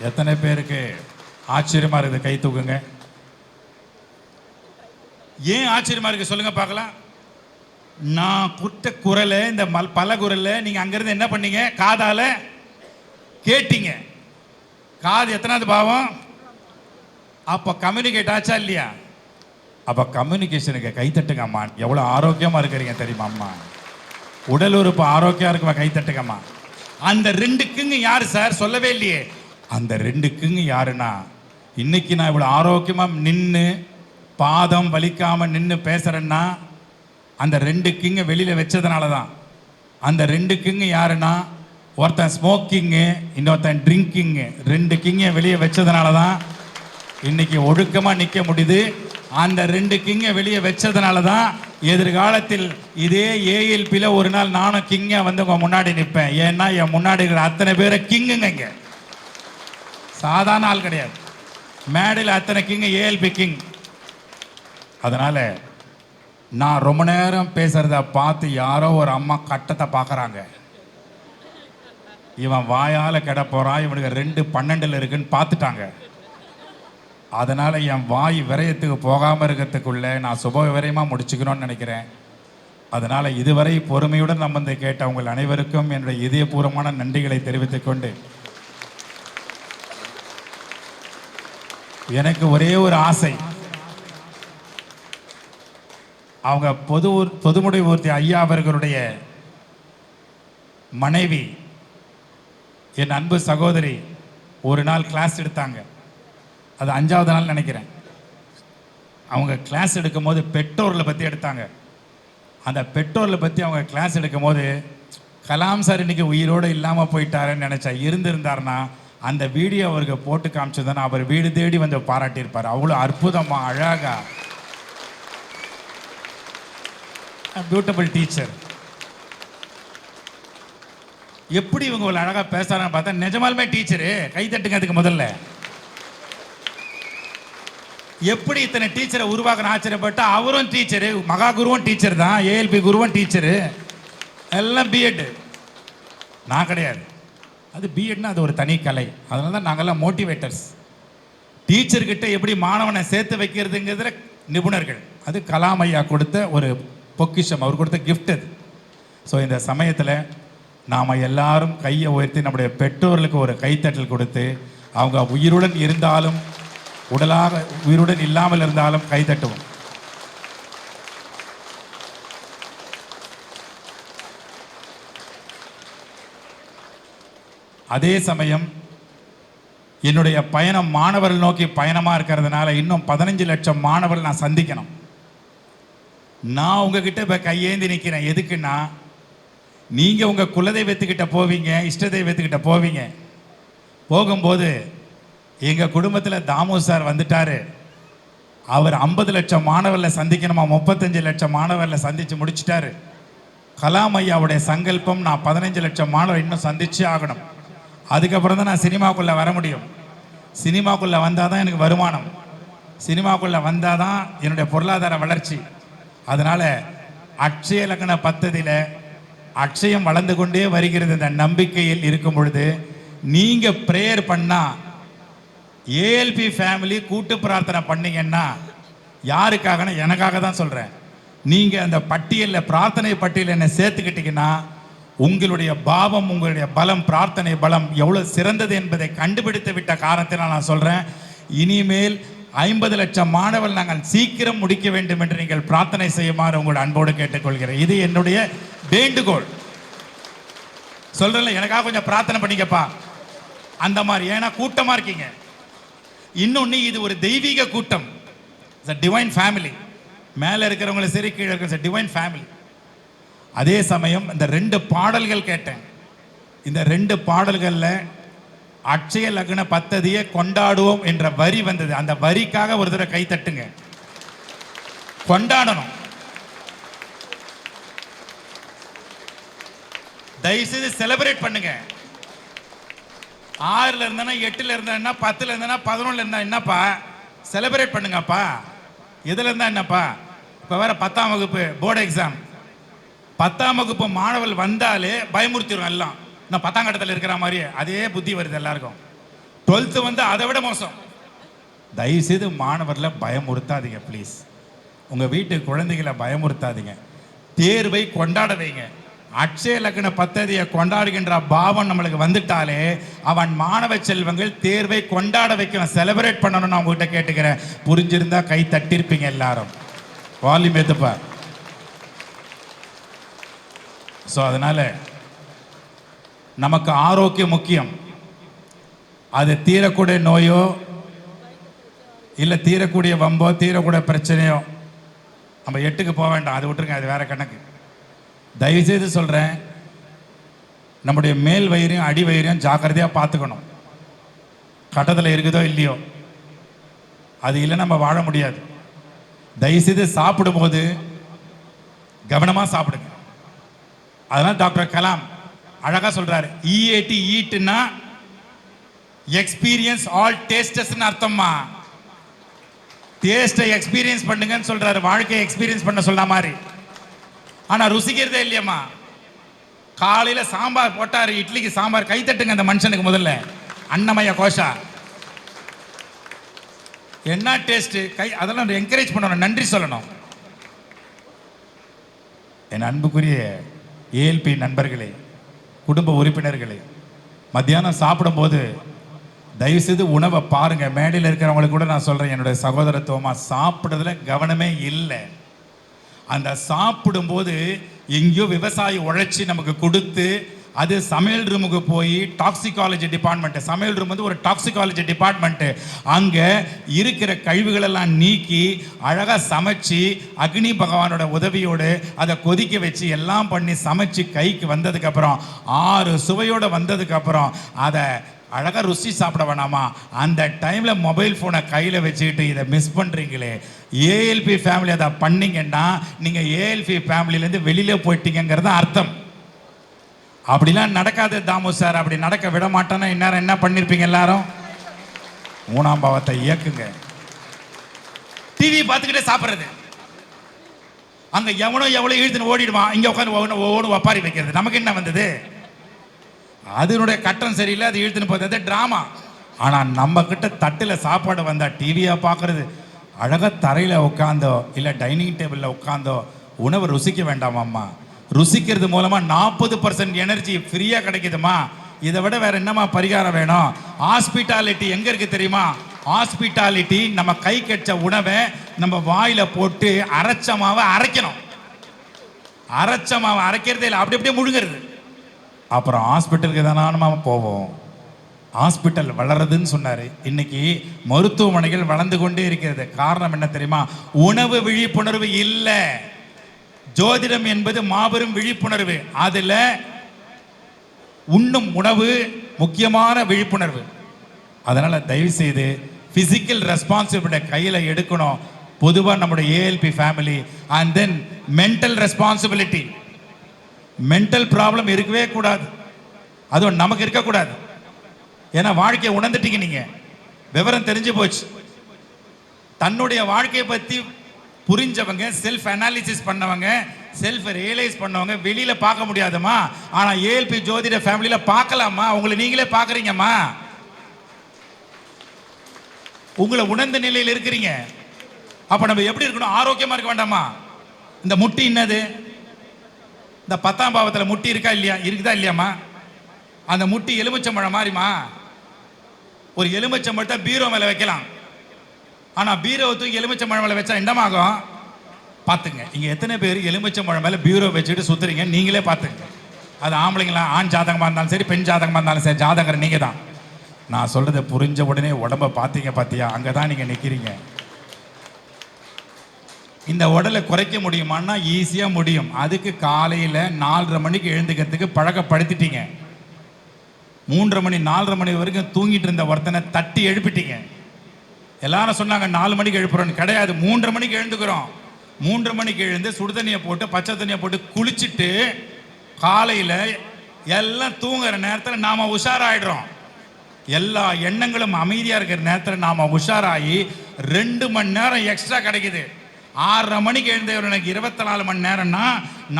எத்தனை பேருக்கு ஆச்சரியமா இருக்குது? கை தூக்குங்க. ஏன் ஆச்சரியமா இருக்கு சொல்லுங்க பார்க்கலாம். நான் குட்ட குரலை, இந்த பல குரலை நீங்க அங்கிருந்து என்ன பண்ணீங்க? காதால கேட்டீங்க. காது எத்தனாவது பாவம்? அப்ப கம்யூனிகேட் ஆச்சா இல்லையா? அப்ப கம்யூனிகேஷனுக்கு கைத்தட்டுங்க அம்மா. எவ்வளவு ஆரோக்கியமா இருக்கிறீங்க தெரியுமா அம்மா? உடல் உறுப்பு ஆரோக்கியம் இருக்குமா? கைத்தட்டுங்கம்மா. அந்த 2 கிங் யாரு சார்? சொல்லவே இல்லையே. அந்த 2 கிங் யாருன்னா, இன்னைக்கு நான் இவ்வளோ ஆரோக்கியமாக நின்று பாதம் வலிக்காமல் நின்று பேசுகிறேன்னா அந்த 2 கிங்கை வெளியில் வச்சதுனால தான். அந்த 2 கிங் யாருன்னா, ஒருத்தன் ஸ்மோக்கிங்கு, இன்னொருத்தன் ட்ரிங்கிங்கு. 2 கிங்கை வெளியே வச்சதுனால தான் இன்னைக்கு ஒழுக்கமாக நிற்க முடியுது. அந்த 2 கிங்கை வெளியே வச்சதுனால தான் எதிர்காலத்தில் இதே ஏஎல்பியில் ஒரு நாள் நானும் கிங்கை வந்து உங்கள் முன்னாடி நிற்பேன். ஏன்னா என் முன்னாடி இருக்கிற அத்தனை பேரை கிங்குங்க. இங்கே சாதாரண ஆள் கிடையாது. மேடையில் அத்தனை கிங், ஏஎல்பி கிங். அதனால நான் ரொம்ப நேரம் பேசுறத பார்த்து யாரோ ஒரு அம்மா கட்டத்தை பார்க்குறாங்க. இவன் வாயால் கெட போறான், இவனுக்கு 2 12 இருக்குன்னு பார்த்துட்டாங்க. அதனால என் வாய் விரயத்துக்கு போகாமல் இருக்கிறதுக்குள்ள நான் சுப விரயமாக முடிச்சுக்கணும்னு நினைக்கிறேன். அதனால இதுவரை பொறுமையுடன் நம்ம வந்து கேட்ட உங்கள் அனைவருக்கும் என்னுடைய இதயபூர்வமான நன்றிகளை தெரிவித்துக் கொண்டு, எனக்கு ஒரே ஒரு ஆசை. அவங்க பொதுமுடிவூர்த்தி ஐயா அவர்களுடைய மனைவி, என் அன்பு சகோதரி, ஒரு நாள் கிளாஸ் எடுத்தாங்க. அது 5வது நாள் நினைக்கிறேன். அவங்க கிளாஸ் எடுக்கும் போது பெற்றோர்களை பற்றி எடுத்தாங்க. அந்த பெற்றோர்களை பற்றி அவங்க கிளாஸ் எடுக்கும் போது, கலாம் சார் இன்னைக்கு உயிரோடு இல்லாமல் போயிட்டாருன்னு நினச்சா, இருந்திருந்தாருன்னா அந்த வீடியோ அவருக்கு போட்டு காமிச்சதுன்னா அவர் வீடு தேடி வந்து பாராட்டியிருப்பார். அவ்வளோ அற்புதமாக அழகா பியூட்டிஃபுல் டீச்சர். எப்படி இவங்க ஒரு அழகாக பேசுறாங்கன்னு பார்த்தா நிஜமாலுமே டீச்சரு. கை தட்டுங்க அதுக்கு முதல்ல. எப்படி இத்தனை டீச்சரை உருவாக்குன ஆச்சரியப்பட்டு அவரும் டீச்சரு, மகா குருவும் டீச்சர் தான், ஏஎல்பி குருவும் டீச்சரு, எல்லாம் பிஎட். நான் கிடையாது. அது பிஎட்னா அது ஒரு தனி கலை. அதனால தான் நாங்கள்லாம் மோட்டிவேட்டர்ஸ். டீச்சர்கிட்ட எப்படி மாணவனை சேர்த்து வைக்கிறதுங்கிறதுல நிபுணர்கள். அது கலாம் ஐயா கொடுத்த ஒரு பொக்கிஷம், அவர் கொடுத்த கிஃப்ட் அது. ஸோ இந்த சமயத்தில் நாம் எல்லாரும் கையை உயர்த்தி நம்முடைய பெற்றோர்களுக்கு ஒரு கைத்தட்டல் கொடுத்து, அவங்க உயிருடன் இருந்தாலும் உடலாக உயிருடன் இல்லாமல் இருந்தாலும் கைத்தட்டுவோம். அதே சமயம் என்னுடைய பயணம் மாணவர்கள் நோக்கி பயணமாக இருக்கிறதுனால இன்னும் 15 லட்சம் மாணவர்கள் நான் சந்திக்கணும். நான் உங்ககிட்ட இப்போ கையேந்தி நிற்கிறேன். எதுக்குன்னா, நீங்கள் உங்கள் குலதெய்வத்துக்கிட்ட போவீங்க, இஷ்ட தெய்வத்துக்கிட்ட போவீங்க. போகும்போது எங்கள் குடும்பத்தில் தாமு சார் வந்துட்டார். அவர் 50 லட்சம் மாணவர்களை சந்திக்கணுமா, 35 லட்சம் மாணவர்களை சந்தித்து முடிச்சிட்டாரு. கலாம் ஐயாவுடைய சங்கல்பம், நான் 15 லட்சம் மாணவர் இன்னும் சந்திச்சே ஆகணும். அதுக்கப்புறம் தான் நான் சினிமாக்குள்ளே வர முடியும். சினிமாக்குள்ளே வந்தால் தான் எனக்கு வருமானம், சினிமாக்குள்ளே வந்தால் தான் என்னுடைய பொருளாதார வளர்ச்சி. அதனால் அக்ஷய லக்ன பத்ததியில் அக்ஷயம் வளர்ந்து கொண்டே வருகிறது. இந்த நம்பிக்கையில் இருக்கும் பொழுது நீங்கள் ப்ரேயர் பண்ணால், ஏஎல்பி ஃபேமிலி கூட்டு பிரார்த்தனை பண்ணீங்கன்னா, யாருக்காகனா எனக்காக தான் சொல்கிறேன். நீங்கள் அந்த பட்டியலில், பிரார்த்தனை பட்டியலில் என்னை சேர்த்துக்கிட்டீங்கன்னா, உங்களுடைய பாவம், உங்களுடைய பலம், பிரார்த்தனை பலம் எவ்வளோ சிறந்தது என்பதை கண்டுபிடித்து விட்ட காரணத்தினால் நான் சொல்கிறேன், இனிமேல் 50 லட்சம் மாணவர்கள் நாங்கள் சீக்கிரம் முடிக்க வேண்டும் என்று நீங்கள் பிரார்த்தனை செய்யுமாறு உங்களோட அன்போடு கேட்டுக்கொள்கிறேன். இது என்னுடைய வேண்டுகோள். சொல்கிறேன்ல, எனக்காக கொஞ்சம் பிரார்த்தனை பண்ணிக்கப்பா அந்த மாதிரி. ஏன்னா கூட்டமாக இருக்கீங்க. இன்னொன்று, இது ஒரு தெய்வீக கூட்டம், டிவைன் ஃபேமிலி. மேலே இருக்கிறவங்களை சரி, கீழே இருக்கிற டிவைன் ஃபேமிலி. அதே சமயம் இந்த 2 பாடல்கள் கேட்டேன். இந்த 2 பாடல்களில் அக்ஷய லக்ன பத்ததியை கொண்டாடுவோம் என்ற வரி வந்தது. அந்த வரிக்காக ஒரு தடவை கை தட்டுங்க. கொண்டாடணும். தயவுசெய்து செலிப்ரேட் பண்ணுங்க. 6ல் இருந்தா 8ல் இருந்தா 10ல் இருந்தா 11ல் இருந்தா என்னப்பா, செலிப்ரேட் பண்ணுங்கப்பா. எதுல இருந்தா என்னப்பா, இப்போ வேற 10ஆம் வகுப்பு போர்டு எக்ஸாம். 10ஆம் வகுப்பு மாணவர்கள் வந்தாலே பயமுறுத்திடும். எல்லாம் நான் 10ஆம் கட்டத்தில் இருக்கிற மாதிரியே அதே புத்தி வருது எல்லாருக்கும். 12th வந்து அதை விட மோசம். தயவுசெய்து மாணவர்களை பயமுறுத்தாதீங்க ப்ளீஸ். உங்கள் வீட்டு குழந்தைகளை பயமுறுத்தாதீங்க. தேர்வை கொண்டாட வைங்க. அக்ஷய லக்ன பத்ததியை கொண்டாடுகின்ற பாவம் நம்மளுக்கு வந்துட்டாலே, அவன் மாணவ செல்வங்கள் தேர்வை கொண்டாட வைக்கணும், செலிப்ரேட் பண்ணணும்னு நான் உங்ககிட்ட கேட்டுக்கிறேன். புரிஞ்சிருந்தா கை தட்டிருப்பீங்க எல்லாரும். வால்யூம் ஏற்றுப்பா. ஸோ அதனால் நமக்கு ஆரோக்கியம் முக்கியம். அது தீரக்கூடிய நோயோ இல்லை தீரக்கூடிய வம்போ தீரக்கூடிய பிரச்சனையோ நம்ம 8க்கு போக வேண்டாம், அது விட்டுருங்க, அது வேற கணக்கு. தயவுசெய்து சொல்கிறேன், நம்முடைய மேல் வயிறையும் அடி வயிறையும் ஜாக்கிரதையாக பார்த்துக்கணும். கட்டத்தில் இருக்குதோ இல்லையோ, அது இல்லை நம்ம வாழ முடியாது. தயவுசெய்து சாப்பிடும்போது கவனமாக சாப்பிடுங்க. அதனால் டாக்டர் கலாம் அழகாக சொல்கிறார், EAT ஈட்டுன்னா எக்ஸ்பீரியன்ஸ் ஆல் டேஸ்டஸ்ன்னு அர்த்தம்மா. டேஸ்ட்டை எக்ஸ்பீரியன்ஸ் பண்ணுங்கன்னு சொல்கிறாரு, வாழ்க்கையை எக்ஸ்பீரியன்ஸ் பண்ண சொல்ற மாதிரி. ஆனால் ருசிக்கிறதே இல்லையம்மா. காலையில் சாம்பார் போட்டார், இட்லிக்கு சாம்பார், கை தட்டுங்க அந்த மனுஷனுக்கு முதல்ல. அன்னமய கோஷா என்ன டேஸ்ட்டு, கை அதெல்லாம் என்கரேஜ் பண்ணணும், நன்றி சொல்லணும். என் அன்புக்குரிய ஏஎல்பி நண்பர்களே, குடும்ப உறுப்பினர்களே, மத்தியானம் சாப்பிடும்போது தயவுசெய்து உணவை பாருங்க. மேடையில் இருக்கிறவங்களுக்கு கூட நான் சொல்கிறேன், என்னுடைய சகோதரத்துவமாக சாப்பிட்றதுல கவனமே இல்லை. அந்த சாப்பிடும்போது எங்கேயோ விவசாயி உழைச்சி நமக்கு கொடுத்து, அது சமையல் ரூமுக்கு போய் டாக்ஸிகாலஜி டிபார்ட்மெண்ட்டு, சமையல் ரூம் வந்து ஒரு டாக்ஸிகாலஜி டிபார்ட்மெண்ட்டு, அங்கே இருக்கிற கழிவுகளெல்லாம் நீக்கி அழகாக சமைச்சு அக்னி பகவானோட உதவியோடு அதை கொதிக்க வச்சு எல்லாம் பண்ணி சமைச்சு கைக்கு வந்ததுக்கப்புறம் 6 சுவையோடு வந்ததுக்கப்புறம் அதை அழகாக ருசி சாப்பிட வேணாமா? அந்த டைமில் மொபைல் ஃபோனை கையில் வச்சுக்கிட்டு இதை மிஸ் பண்ணுறீங்களே. ஏஎல்பி ஃபேமிலி அதை பண்ணிங்கன்னா நீங்கள் ஏஎல்பி ஃபேமிலியிலேருந்து வெளியில் போயிட்டீங்கிறது அர்த்தம். அப்படிலாம் நடக்காது தாமு சார். அப்படி நடக்க விட மாட்டேன்னா இந்நேரம் என்ன பண்ணியிருப்பீங்க எல்லாரும்? 3ஆம் பாவத்தை இயக்குங்க. டிவி பார்த்துக்கிட்டே சாப்பிட்றது. அங்கே எவ்வளோ இழுத்துன்னு ஓடிடுவான், இங்கே உட்காந்து ஓடு ஒப்பாரி வைக்கிறது. நமக்கு என்ன வந்தது? அதனுடைய கட்டம் சரியில்லை, அது இழுத்துன்னு போகிறது ட்ராமா. ஆனால் நம்ம கிட்ட தட்டில் சாப்பாடு வந்தால் டிவியாக பார்க்குறது, அழகாக தரையில் உட்காந்தோ இல்லை டைனிங் டேபிளில் உட்காந்தோ உணவை ருசிக்க வேண்டாமாம்மா. ருசிக்கிறது மூலமாக 40% எனர்ஜி ஃப்ரீயாக கிடைக்குதுமா. இதை விட வேற என்னமா பரிகாரம் வேணும்? ஹாஸ்பிட்டாலிட்டி எங்கே இருக்குது தெரியுமா? ஹாஸ்பிட்டாலிட்டி நம்ம கை கெட்ட உணவை நம்ம வாயில போட்டு அரைச்ச மாவை அரைக்கணும். அரைச்ச மாவை அரைக்கிறதே இல்லை, அப்படி அப்படியே முழுங்கிறது. அப்புறம் ஹாஸ்பிட்டலுக்கு தானே போவோம். ஹாஸ்பிட்டல் வளருதுன்னு சொன்னாரு. இன்னைக்கு மருத்துவமனைகள் வளர்ந்து கொண்டே இருக்கிறது. காரணம் என்ன தெரியுமா? உணவு விழிப்புணர்வு இல்லை. ஜோதிடம் என்பது மாபெரும் விழிப்புணர்வு. அதுல உண்ணும் உணவு முக்கியமான விழிப்புணர்வு. அதனால தயவு செய்து பிசிக்கல் ரெஸ்பான்சிபிலிட்டி கையில் எடுக்கணும். பொதுவாக நம்முடைய ALP family. And then mental responsibility. Mental problem இருக்கவே கூடாது, அதுவும் நமக்கு இருக்கக்கூடாது. ஏன்னா வாழ்க்கையை உணர்ந்துட்டீங்க, நீங்க விவரம் தெரிஞ்சு போச்சு. தன்னுடைய வாழ்க்கையை பற்றி புரிஞ்சவங்க, செல்ஃப் அனாலிசிஸ் பண்ணவங்க, செல்ஃப் ரியலைஸ் பண்ணவங்க வெளியில பார்க்க முடியாதுமா. ஆனா ஏஎல்பி ஜோதிட ஃபேமிலியில பார்க்கலாமா? உங்களை நீங்களே பார்க்குறீங்கம்மா. உங்களை உணர்ந்த நிலையில் இருக்கிறீங்க. அப்ப நம்ம எப்படி இருக்கணும்? ஆரோக்கியமா இருக்க வேண்டாமா? இந்த முட்டி என்னது? இந்த 10ஆம் பாவத்தில் முட்டி இருக்கா இல்லையா? இருக்குதா இல்லையாமா? அந்த முட்டி எலுமிச்சம்பழம் மாதிரிமா. ஒரு எலுமிச்சம்பழத்தை பீரோ மேல வைக்கலாம். ஆனா பீரோ தூக்கி எலுமிச்சம்பழம் மேல வச்சா என்னமாகும்? பார்த்துங்க. இங்க எத்தனை பேர் எலுமிச்சம்பழம் மேல பீரோ வச்சுட்டு சுத்துறீங்க? நீங்களே பார்த்துங்க. அது ஆம்பளைங்களா, ஆண் ஜாதகமா இருந்தாலும் சரி, பெண் ஜாதகமா இருந்தாலும் சரி, ஜாதகர் நீங்க தான். நான் சொல்றதை புரிஞ்ச உடனே உடம்ப பார்த்தீங்க பார்த்தியா? அங்கதான் நீங்க நிக்கிறீங்க. இந்த உடலை குறைக்க முடியுமான்னா ஈஸியா முடியும். அதுக்கு காலையில 4:30 மணிக்கு எழுந்துக்கிறதுக்கு பழக்கப்படுத்திட்டீங்க. 3:30 மணி 4:30 மணி வரைக்கும் தூங்கிட்டு இருந்த ஒருத்தனை தட்டி எழுப்பிட்டீங்க. எல்லாரும் சொன்னாங்க 4 மணிக்கு எழுப்புறோன்னு. கிடையாது, 3:30 மணிக்கு எழுந்துக்கிறோம். 3:30 மணிக்கு எழுந்து சுடுதண்ணியை போட்டு பச்சை தண்ணியை போட்டு குளிச்சுட்டு காலையில் எல்லாம் தூங்குற நேரத்தில் நாம் உஷாராயிடுறோம். எல்லா எண்ணங்களும் அமைதியாக இருக்கிற நேரத்தில் நாம் உஷாராகி 2 மணி நேரம் எக்ஸ்ட்ரா கிடைக்குது. 6:30 மணிக்கு எழுந்தவனுக்கு 24 மணி நேரம்னா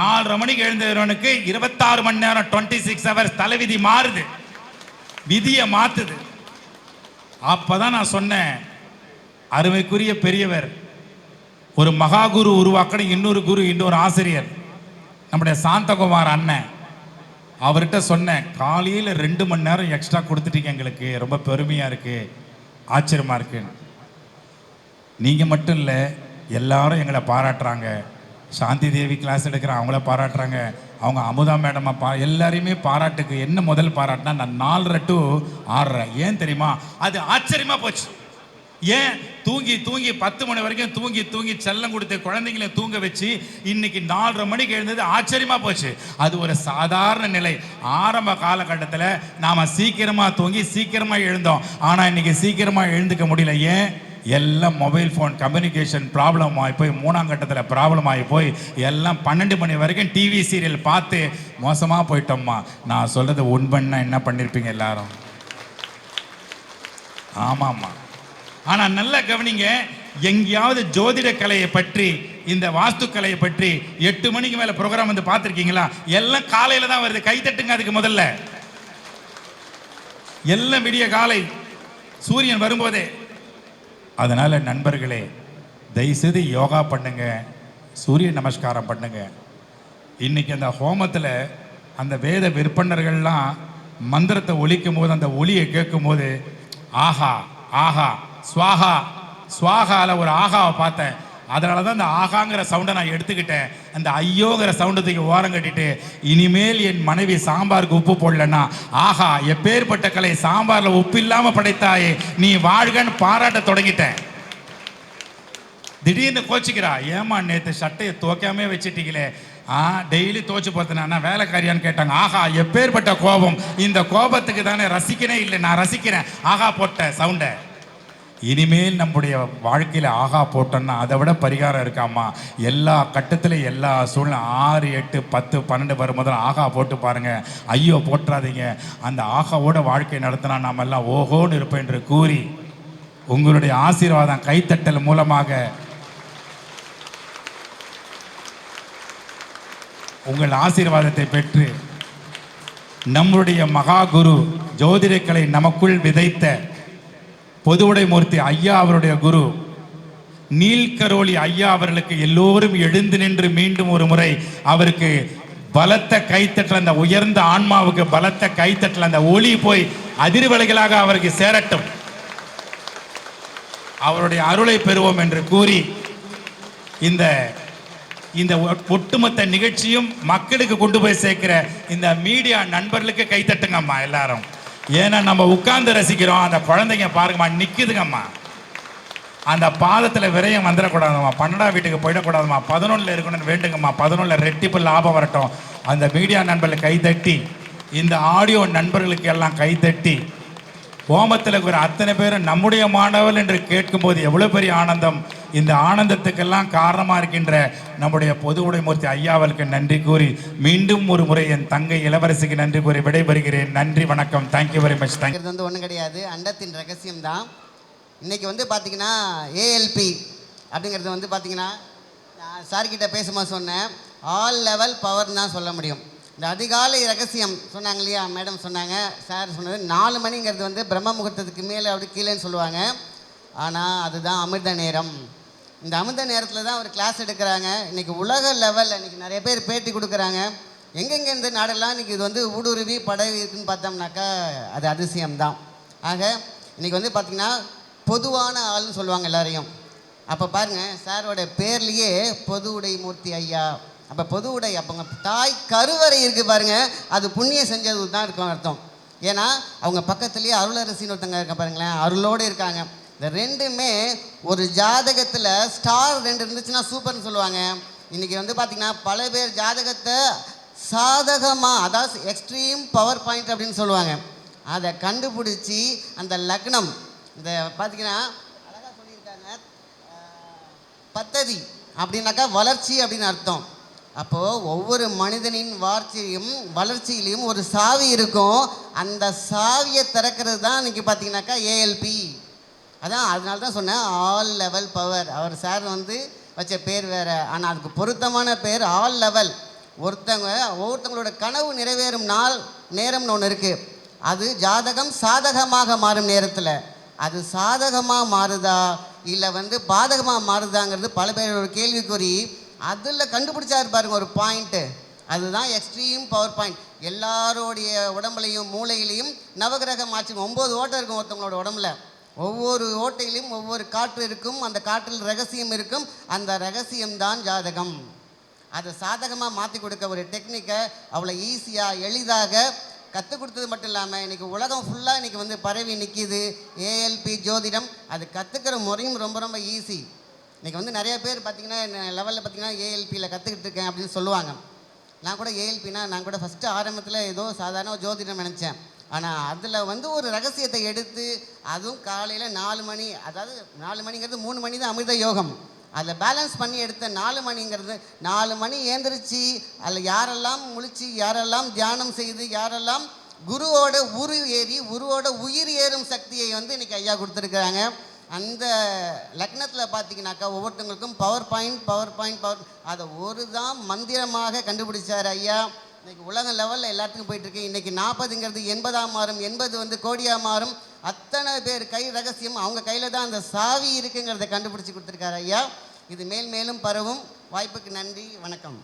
4:30 மணிக்கு எழுந்தவனுக்கு 26 மணி நேரம், 26 ஹவர்ஸ். தலைவிதி மாறுது, விதியை மாத்துது. அப்பதான் நான் சொன்னேன், அருமைக்குரிய பெரியவர் ஒரு மகா குரு உருவாக்கணும். இன்னொரு குரு, இன்னொரு ஆசிரியர் நம்முடைய சாந்தகுமார் அண்ணன். அவர்கிட்ட சொன்னேன், காலையில் 2 மணி நேரம் எக்ஸ்ட்ரா கொடுத்துட்டீங்க, எங்களுக்கு ரொம்ப பெருமையா இருக்கு, ஆச்சரியமா இருக்கு. நீங்க மட்டும் இல்லை, எல்லாரும் எங்களை பாராட்டுறாங்க. சாந்தி தேவி கிளாஸ் எடுக்கிறேன், அவங்கள பாராட்டுறாங்க. அவங்க அமுதா மேடமா எல்லாரையுமே பாராட்டுக்கு. என்ன முதல் பாராட்டுனா, நான் 4:30 to 6:30. ஏன் தெரியுமா? அது ஆச்சரியமா போச்சு. ஏன் தூங்கி 10 மணி வரைக்கும் தூங்கி செல்லம் கொடுத்து குழந்தைங்களை தூங்க வச்சு இன்னைக்கு 4:30 மணிக்கு எழுந்தது ஆச்சரியமா போச்சு. அது ஒரு சாதாரண நிலை. ஆரம்ப காலகட்டத்தில் நாம சீக்கிரமா தூங்கி சீக்கிரமா எழுந்தோம். ஆனா இன்னைக்கு சீக்கிரமா எழுந்துக்க முடியல. ஏன்? எல்லாம் மொபைல் ஃபோன் கம்யூனிகேஷன் ப்ராப்ளம் ஆகி போய் 3ஆம் கட்டத்தில் ப்ராப்ளம் ஆகி போய் எல்லாம் 12 மணி வரைக்கும் டிவி சீரியல் பார்த்து மோசமாக போயிட்டோம்மா. நான் சொல்றது உண்மைன்னா என்ன பண்ணியிருப்பீங்க எல்லாரும்? ஆமாம்மா. ஆனால் நல்லா கவனிங்க, எங்கேயாவது ஜோதிட கலையை பற்றி, இந்த வாஸ்து கலையை பற்றி 8 மணிக்கு மேலே ப்ரோக்ராம் வந்து பார்த்துருக்கீங்களா? எல்லாம் காலையில் தான் வருது. கை தட்டுங்க அதுக்கு முதல்ல. எல்லாம் விடிய காலை சூரியன் வரும்போதே. அதனால நண்பர்களே, தயவுசெய்து யோகா பண்ணுங்க, சூரிய நமஸ்காரம் பண்ணுங்க. இன்னைக்கு அந்த ஹோமத்தில் அந்த வேத விற்பனர்கள்லாம் மந்திரத்தை ஒலிக்கும் போது, அந்த ஒலியை கேட்கும் போது, ஆஹா ஆஹா ஸ்வாஹா ஸ்வாஹால ஒரு ஆகாவை பார்த்தேன். அதனால தான் அந்த ஆகாங்கிற சவுண்டை நான் எடுத்துக்கிட்டேன். அந்த ஐயோங்கிற சவுண்டத்துக்கு ஓரம் கட்டிட்டு, இனிமேல் என் மனைவி சாம்பாருக்கு உப்பு போடலன்னா, ஆஹா எப்பேற்பட்ட கலை, சாம்பார்ல உப்பு இல்லாம படைத்தாயே, நீ வாழ்கன்னு பாராட்ட தொடங்கிட்டேன். திடீர்னு கோச்சிக்கிறா, ஏமா நேற்று சட்டையை துவைக்காமே வச்சுட்டீங்களே? டெய்லி துவைச்சு போத்தனா வேலைக்காரியான்னு கேட்டாங்க. ஆஹா எப்பேற்பட்ட கோபம், இந்த கோபத்துக்கு தானே ரசிக்கனே இல்லை, நான் ரசிக்கிறேன் ஆஹா போட்ட சவுண்டை. இனிமேல் நம்முடைய வாழ்க்கையில் ஆகா போட்டோன்னா அதை விட பரிகாரம் இருக்காமா? எல்லா கட்டத்திலும் எல்லா சூழ்நிலை 6, 8, 10, 12 வரும்போது ஆகா போட்டு பாருங்க. ஐயோ போட்டுறாதீங்க. அந்த ஆகாவோட வாழ்க்கை நடத்தினா நாம எல்லாம் ஓஹோன்னு இருப்போம் என்று கூறி, உங்களுடைய ஆசீர்வாதம் கைத்தட்டல் மூலமாக உங்கள் ஆசீர்வாதத்தை பெற்று நம்முடைய மகா குரு ஜோதிடக்கலை நமக்குள் விதைத்த பொதுவுடைமூர்த்தி ஐயா அவருடைய குரு நீல்கரோலி ஐயா அவர்களுக்கு எல்லோரும் எழுந்து நின்று மீண்டும் ஒரு முறை அவருக்கு பலத்த கைத்தட்டல், அந்த உயர்ந்த ஆன்மாவுக்கு பலத்த கைத்தட்டல், அந்த ஒளி போய் அதிர்வலைகளாக அவருக்கு சேரட்டும், அவருடைய அருளை பெறுவோம் என்று கூறி இந்த இந்த ஒட்டுமொத்த நிகழ்ச்சியும் மக்களுக்கு கொண்டு போய் சேர்க்கிற இந்த மீடியா நண்பர்களுக்கு கைத்தட்டுங்கம்மா எல்லாரும். ஏன்னா நம்ம உட்கார்ந்து ரசிக்கிறோம், அந்த குழந்தைங்க பாருங்கம்மா நிற்குதுங்கம்மா, அந்த பாதத்தில் விரயம் வந்துடக்கூடாதும்மா, 12 வீட்டுக்கு போயிடக்கூடாதும்மா, 11 இருக்கணும்னு வேண்டுங்கம்மா, 11 ரெட்டிப்பு லாபம் வரட்டும். அந்த மீடியா நண்பர்கள் கைத்தட்டி, இந்த ஆடியோ நண்பர்களுக்கு எல்லாம் கைத்தட்டி, ஹோமத்தில் இருக்கிற அத்தனை பேரும் நம்முடைய மாணவர்கள் என்று கேட்கும்போது எவ்வளோ பெரிய ஆனந்தம். இந்த ஆனந்தத்துக்கெல்லாம் காரணமாக இருக்கின்ற நம்முடைய பொதுவுடைமூர்த்தி ஐயாவளுக்கு நன்றி கூறி மீண்டும் ஒரு முறை என் தங்கை இளவரசிக்கு நன்றி கூறி விடைபெறுகிறேன். நன்றி, வணக்கம். Thank you very much. தேங்க்யூ. வந்து ஒன்றும் கிடையாது, அண்டத்தின் ரகசியம் தான். இன்றைக்கி வந்து பார்த்திங்கன்னா ஏஎல்பி அப்படிங்கிறது வந்து பார்த்திங்கன்னா நான் சார்கிட்ட பேசும்போது சொன்னேன், ஆல் லெவல் பவர்னு தான் சொல்ல முடியும். இந்த அதிகாலை ரகசியம் சொன்னாங்க இல்லையா, மேடம் சொன்னாங்க, சார் சொன்னது 4 மணிங்கிறது வந்து பிரம்ம முகூர்த்தத்துக்கு மேலே அப்படி கீழேன்னு சொல்லுவாங்க. ஆனால் அதுதான் அமிர்த நேரம். இந்த அமிர்த நேரத்தில் தான் அவர் கிளாஸ் எடுக்கிறாங்க. இன்றைக்கி உலக லெவலில் இன்றைக்கி நிறைய பேர் பேட்டி கொடுக்குறாங்க. எங்கெங்கே இந்த நாடெல்லாம் இன்றைக்கி இது வந்து ஊடுருவி படவி இருக்குதுன்னு பார்த்தோம்னாக்கா அது அதிசயம்தான். ஆக இன்றைக்கி வந்து பார்த்திங்கன்னா பொதுவான ஆள்னு சொல்லுவாங்க எல்லாரையும். அப்போ பாருங்கள், சாரோட பேர்லேயே பொதுவுடைமூர்த்தி ஐயா. அப்போ பொது உடை, அப்போங்க தாய் கருவறை இருக்குது பாருங்கள், அது புண்ணியம் செஞ்சது தான் இருக்கும் அர்த்தம். ஏன்னா அவங்க பக்கத்துலேயே அருளரசின்னு ஒருத்தங்க இருக்க பாருங்களேன், அருளோடு இருக்காங்க. இந்த ரெண்டுமே ஒரு ஜாதகத்தில் ஸ்டார் 2 இருந்துச்சுன்னா சூப்பர்னு சொல்லுவாங்க. இன்றைக்கி வந்து பார்த்திங்கன்னா பல பேர் ஜாதகத்தை சாதகமாக, அதாவது எக்ஸ்ட்ரீம் பவர் பாயிண்ட் அப்படின்னு சொல்லுவாங்க, அதை கண்டுபிடிச்சி அந்த லக்னம் இந்த பார்த்திங்கன்னா அழகாக சொல்லியிருக்காங்க, பத்ததி அப்படின்னாக்கா வளர்ச்சி அப்படின்னு அர்த்தம். அப்போது ஒவ்வொரு மனிதனின் வளர்ச்சியிலையும் ஒரு சாவி இருக்கும். அந்த சாவியை திறக்கிறது தான் இன்றைக்கி பார்த்தீங்கன்னாக்கா ஏஎல்பி. அதனால தான் சொன்னேன் ஆல் லெவல் பவர். அவர் சார் வந்து வச்ச பேர் வேறு, ஆனால் அதுக்கு பொருத்தமான பேர் ஆல் லெவல். ஒவ்வொருத்தங்களோட கனவு நிறைவேறும் நேரம்னு ஒன்று இருக்குது. அது ஜாதகம் சாதகமாக மாறும் நேரத்தில் அது சாதகமாக மாறுதா இல்லை வந்து பாதகமாக மாறுதாங்கிறது பல பேரோட கேள்விக்குறி. அதில் கண்டுபிடிச்சா பாருங்க ஒரு பாயிண்ட்டு, அதுதான் எக்ஸ்ட்ரீம் பவர் பாயிண்ட். எல்லாரோடைய உடம்புலையும் மூளையிலையும் நவகிரகம் ஆட்சி 9 ஓட்டை இருக்கும் ஒருத்தவங்களோட உடம்புல. ஒவ்வொரு ஓட்டையிலையும் ஒவ்வொரு காற்று இருக்கும், அந்த காற்றில் ரகசியம் இருக்கும். அந்த ரகசியம்தான் ஜாதகம். அதை சாதகமாக மாற்றி கொடுக்க ஒரு டெக்னிக்கை அவ்வளோ ஈஸியாக எளிதாக கற்றுக் கொடுத்தது மட்டும் இல்லாமல் இன்றைக்கி உலகம் ஃபுல்லாக இன்றைக்கி வந்து பரவி நிற்கிது ஏஎல்பி ஜோதிடம். அது கற்றுக்கிற முறையும் ரொம்ப ரொம்ப ஈஸி. இன்றைக்கி வந்து நிறைய பேர் பார்த்திங்கன்னா லெவலில் பார்த்திங்கன்னா ஏஎல்பியில் கற்றுக்கிட்டு இருக்கேன் அப்படின்னு சொல்லுவாங்க. நான் கூட ஏஎல்பினா நான் கூட ஃபஸ்ட்டு ஆரம்பத்தில் ஏதோ சாதாரண ஜோதிடம் நினச்சேன். ஆனால் அதில் வந்து ஒரு ரகசியத்தை எடுத்து, அதுவும் காலையில் 4 மணி, அதாவது 4 மணிங்கிறது 3 மணி தான் அமிர்த யோகம், அதில் பேலன்ஸ் பண்ணி எடுத்த 4 மணிங்கிறது 4 மணி ஏந்திரிச்சு அதில் யாரெல்லாம் முழிச்சு, யாரெல்லாம் தியானம் செய்து, யாரெல்லாம் குருவோட உருவோட உயிர் ஏறும் சக்தியை வந்து இன்றைக்கி ஐயா கொடுத்துருக்குறாங்க. அந்த லக்னத்தில் பார்த்தீங்கன்னாக்கா ஒவ்வொருத்தவங்களுக்கும் பவர் பாயிண்ட் அதை ஒரு தான் மந்திரமாக கண்டுபிடிச்சார் ஐயா. இன்றைக்கி உலக லெவலில் எல்லாத்துக்கும் போயிட்டுருக்கு. இன்றைக்கி 40ங்கிறது 80ஆக மாறும், 80 வந்து கோடியாக மாறும். அத்தனை பேர் கை ரகசியம் அவங்க கையில் தான் அந்த சாவி இருக்குங்கிறத கண்டுபிடிச்சி கொடுத்துருக்காரு ஐயா. இது மேலும் பரவும். வாய்ப்புக்கு நன்றி, வணக்கம்.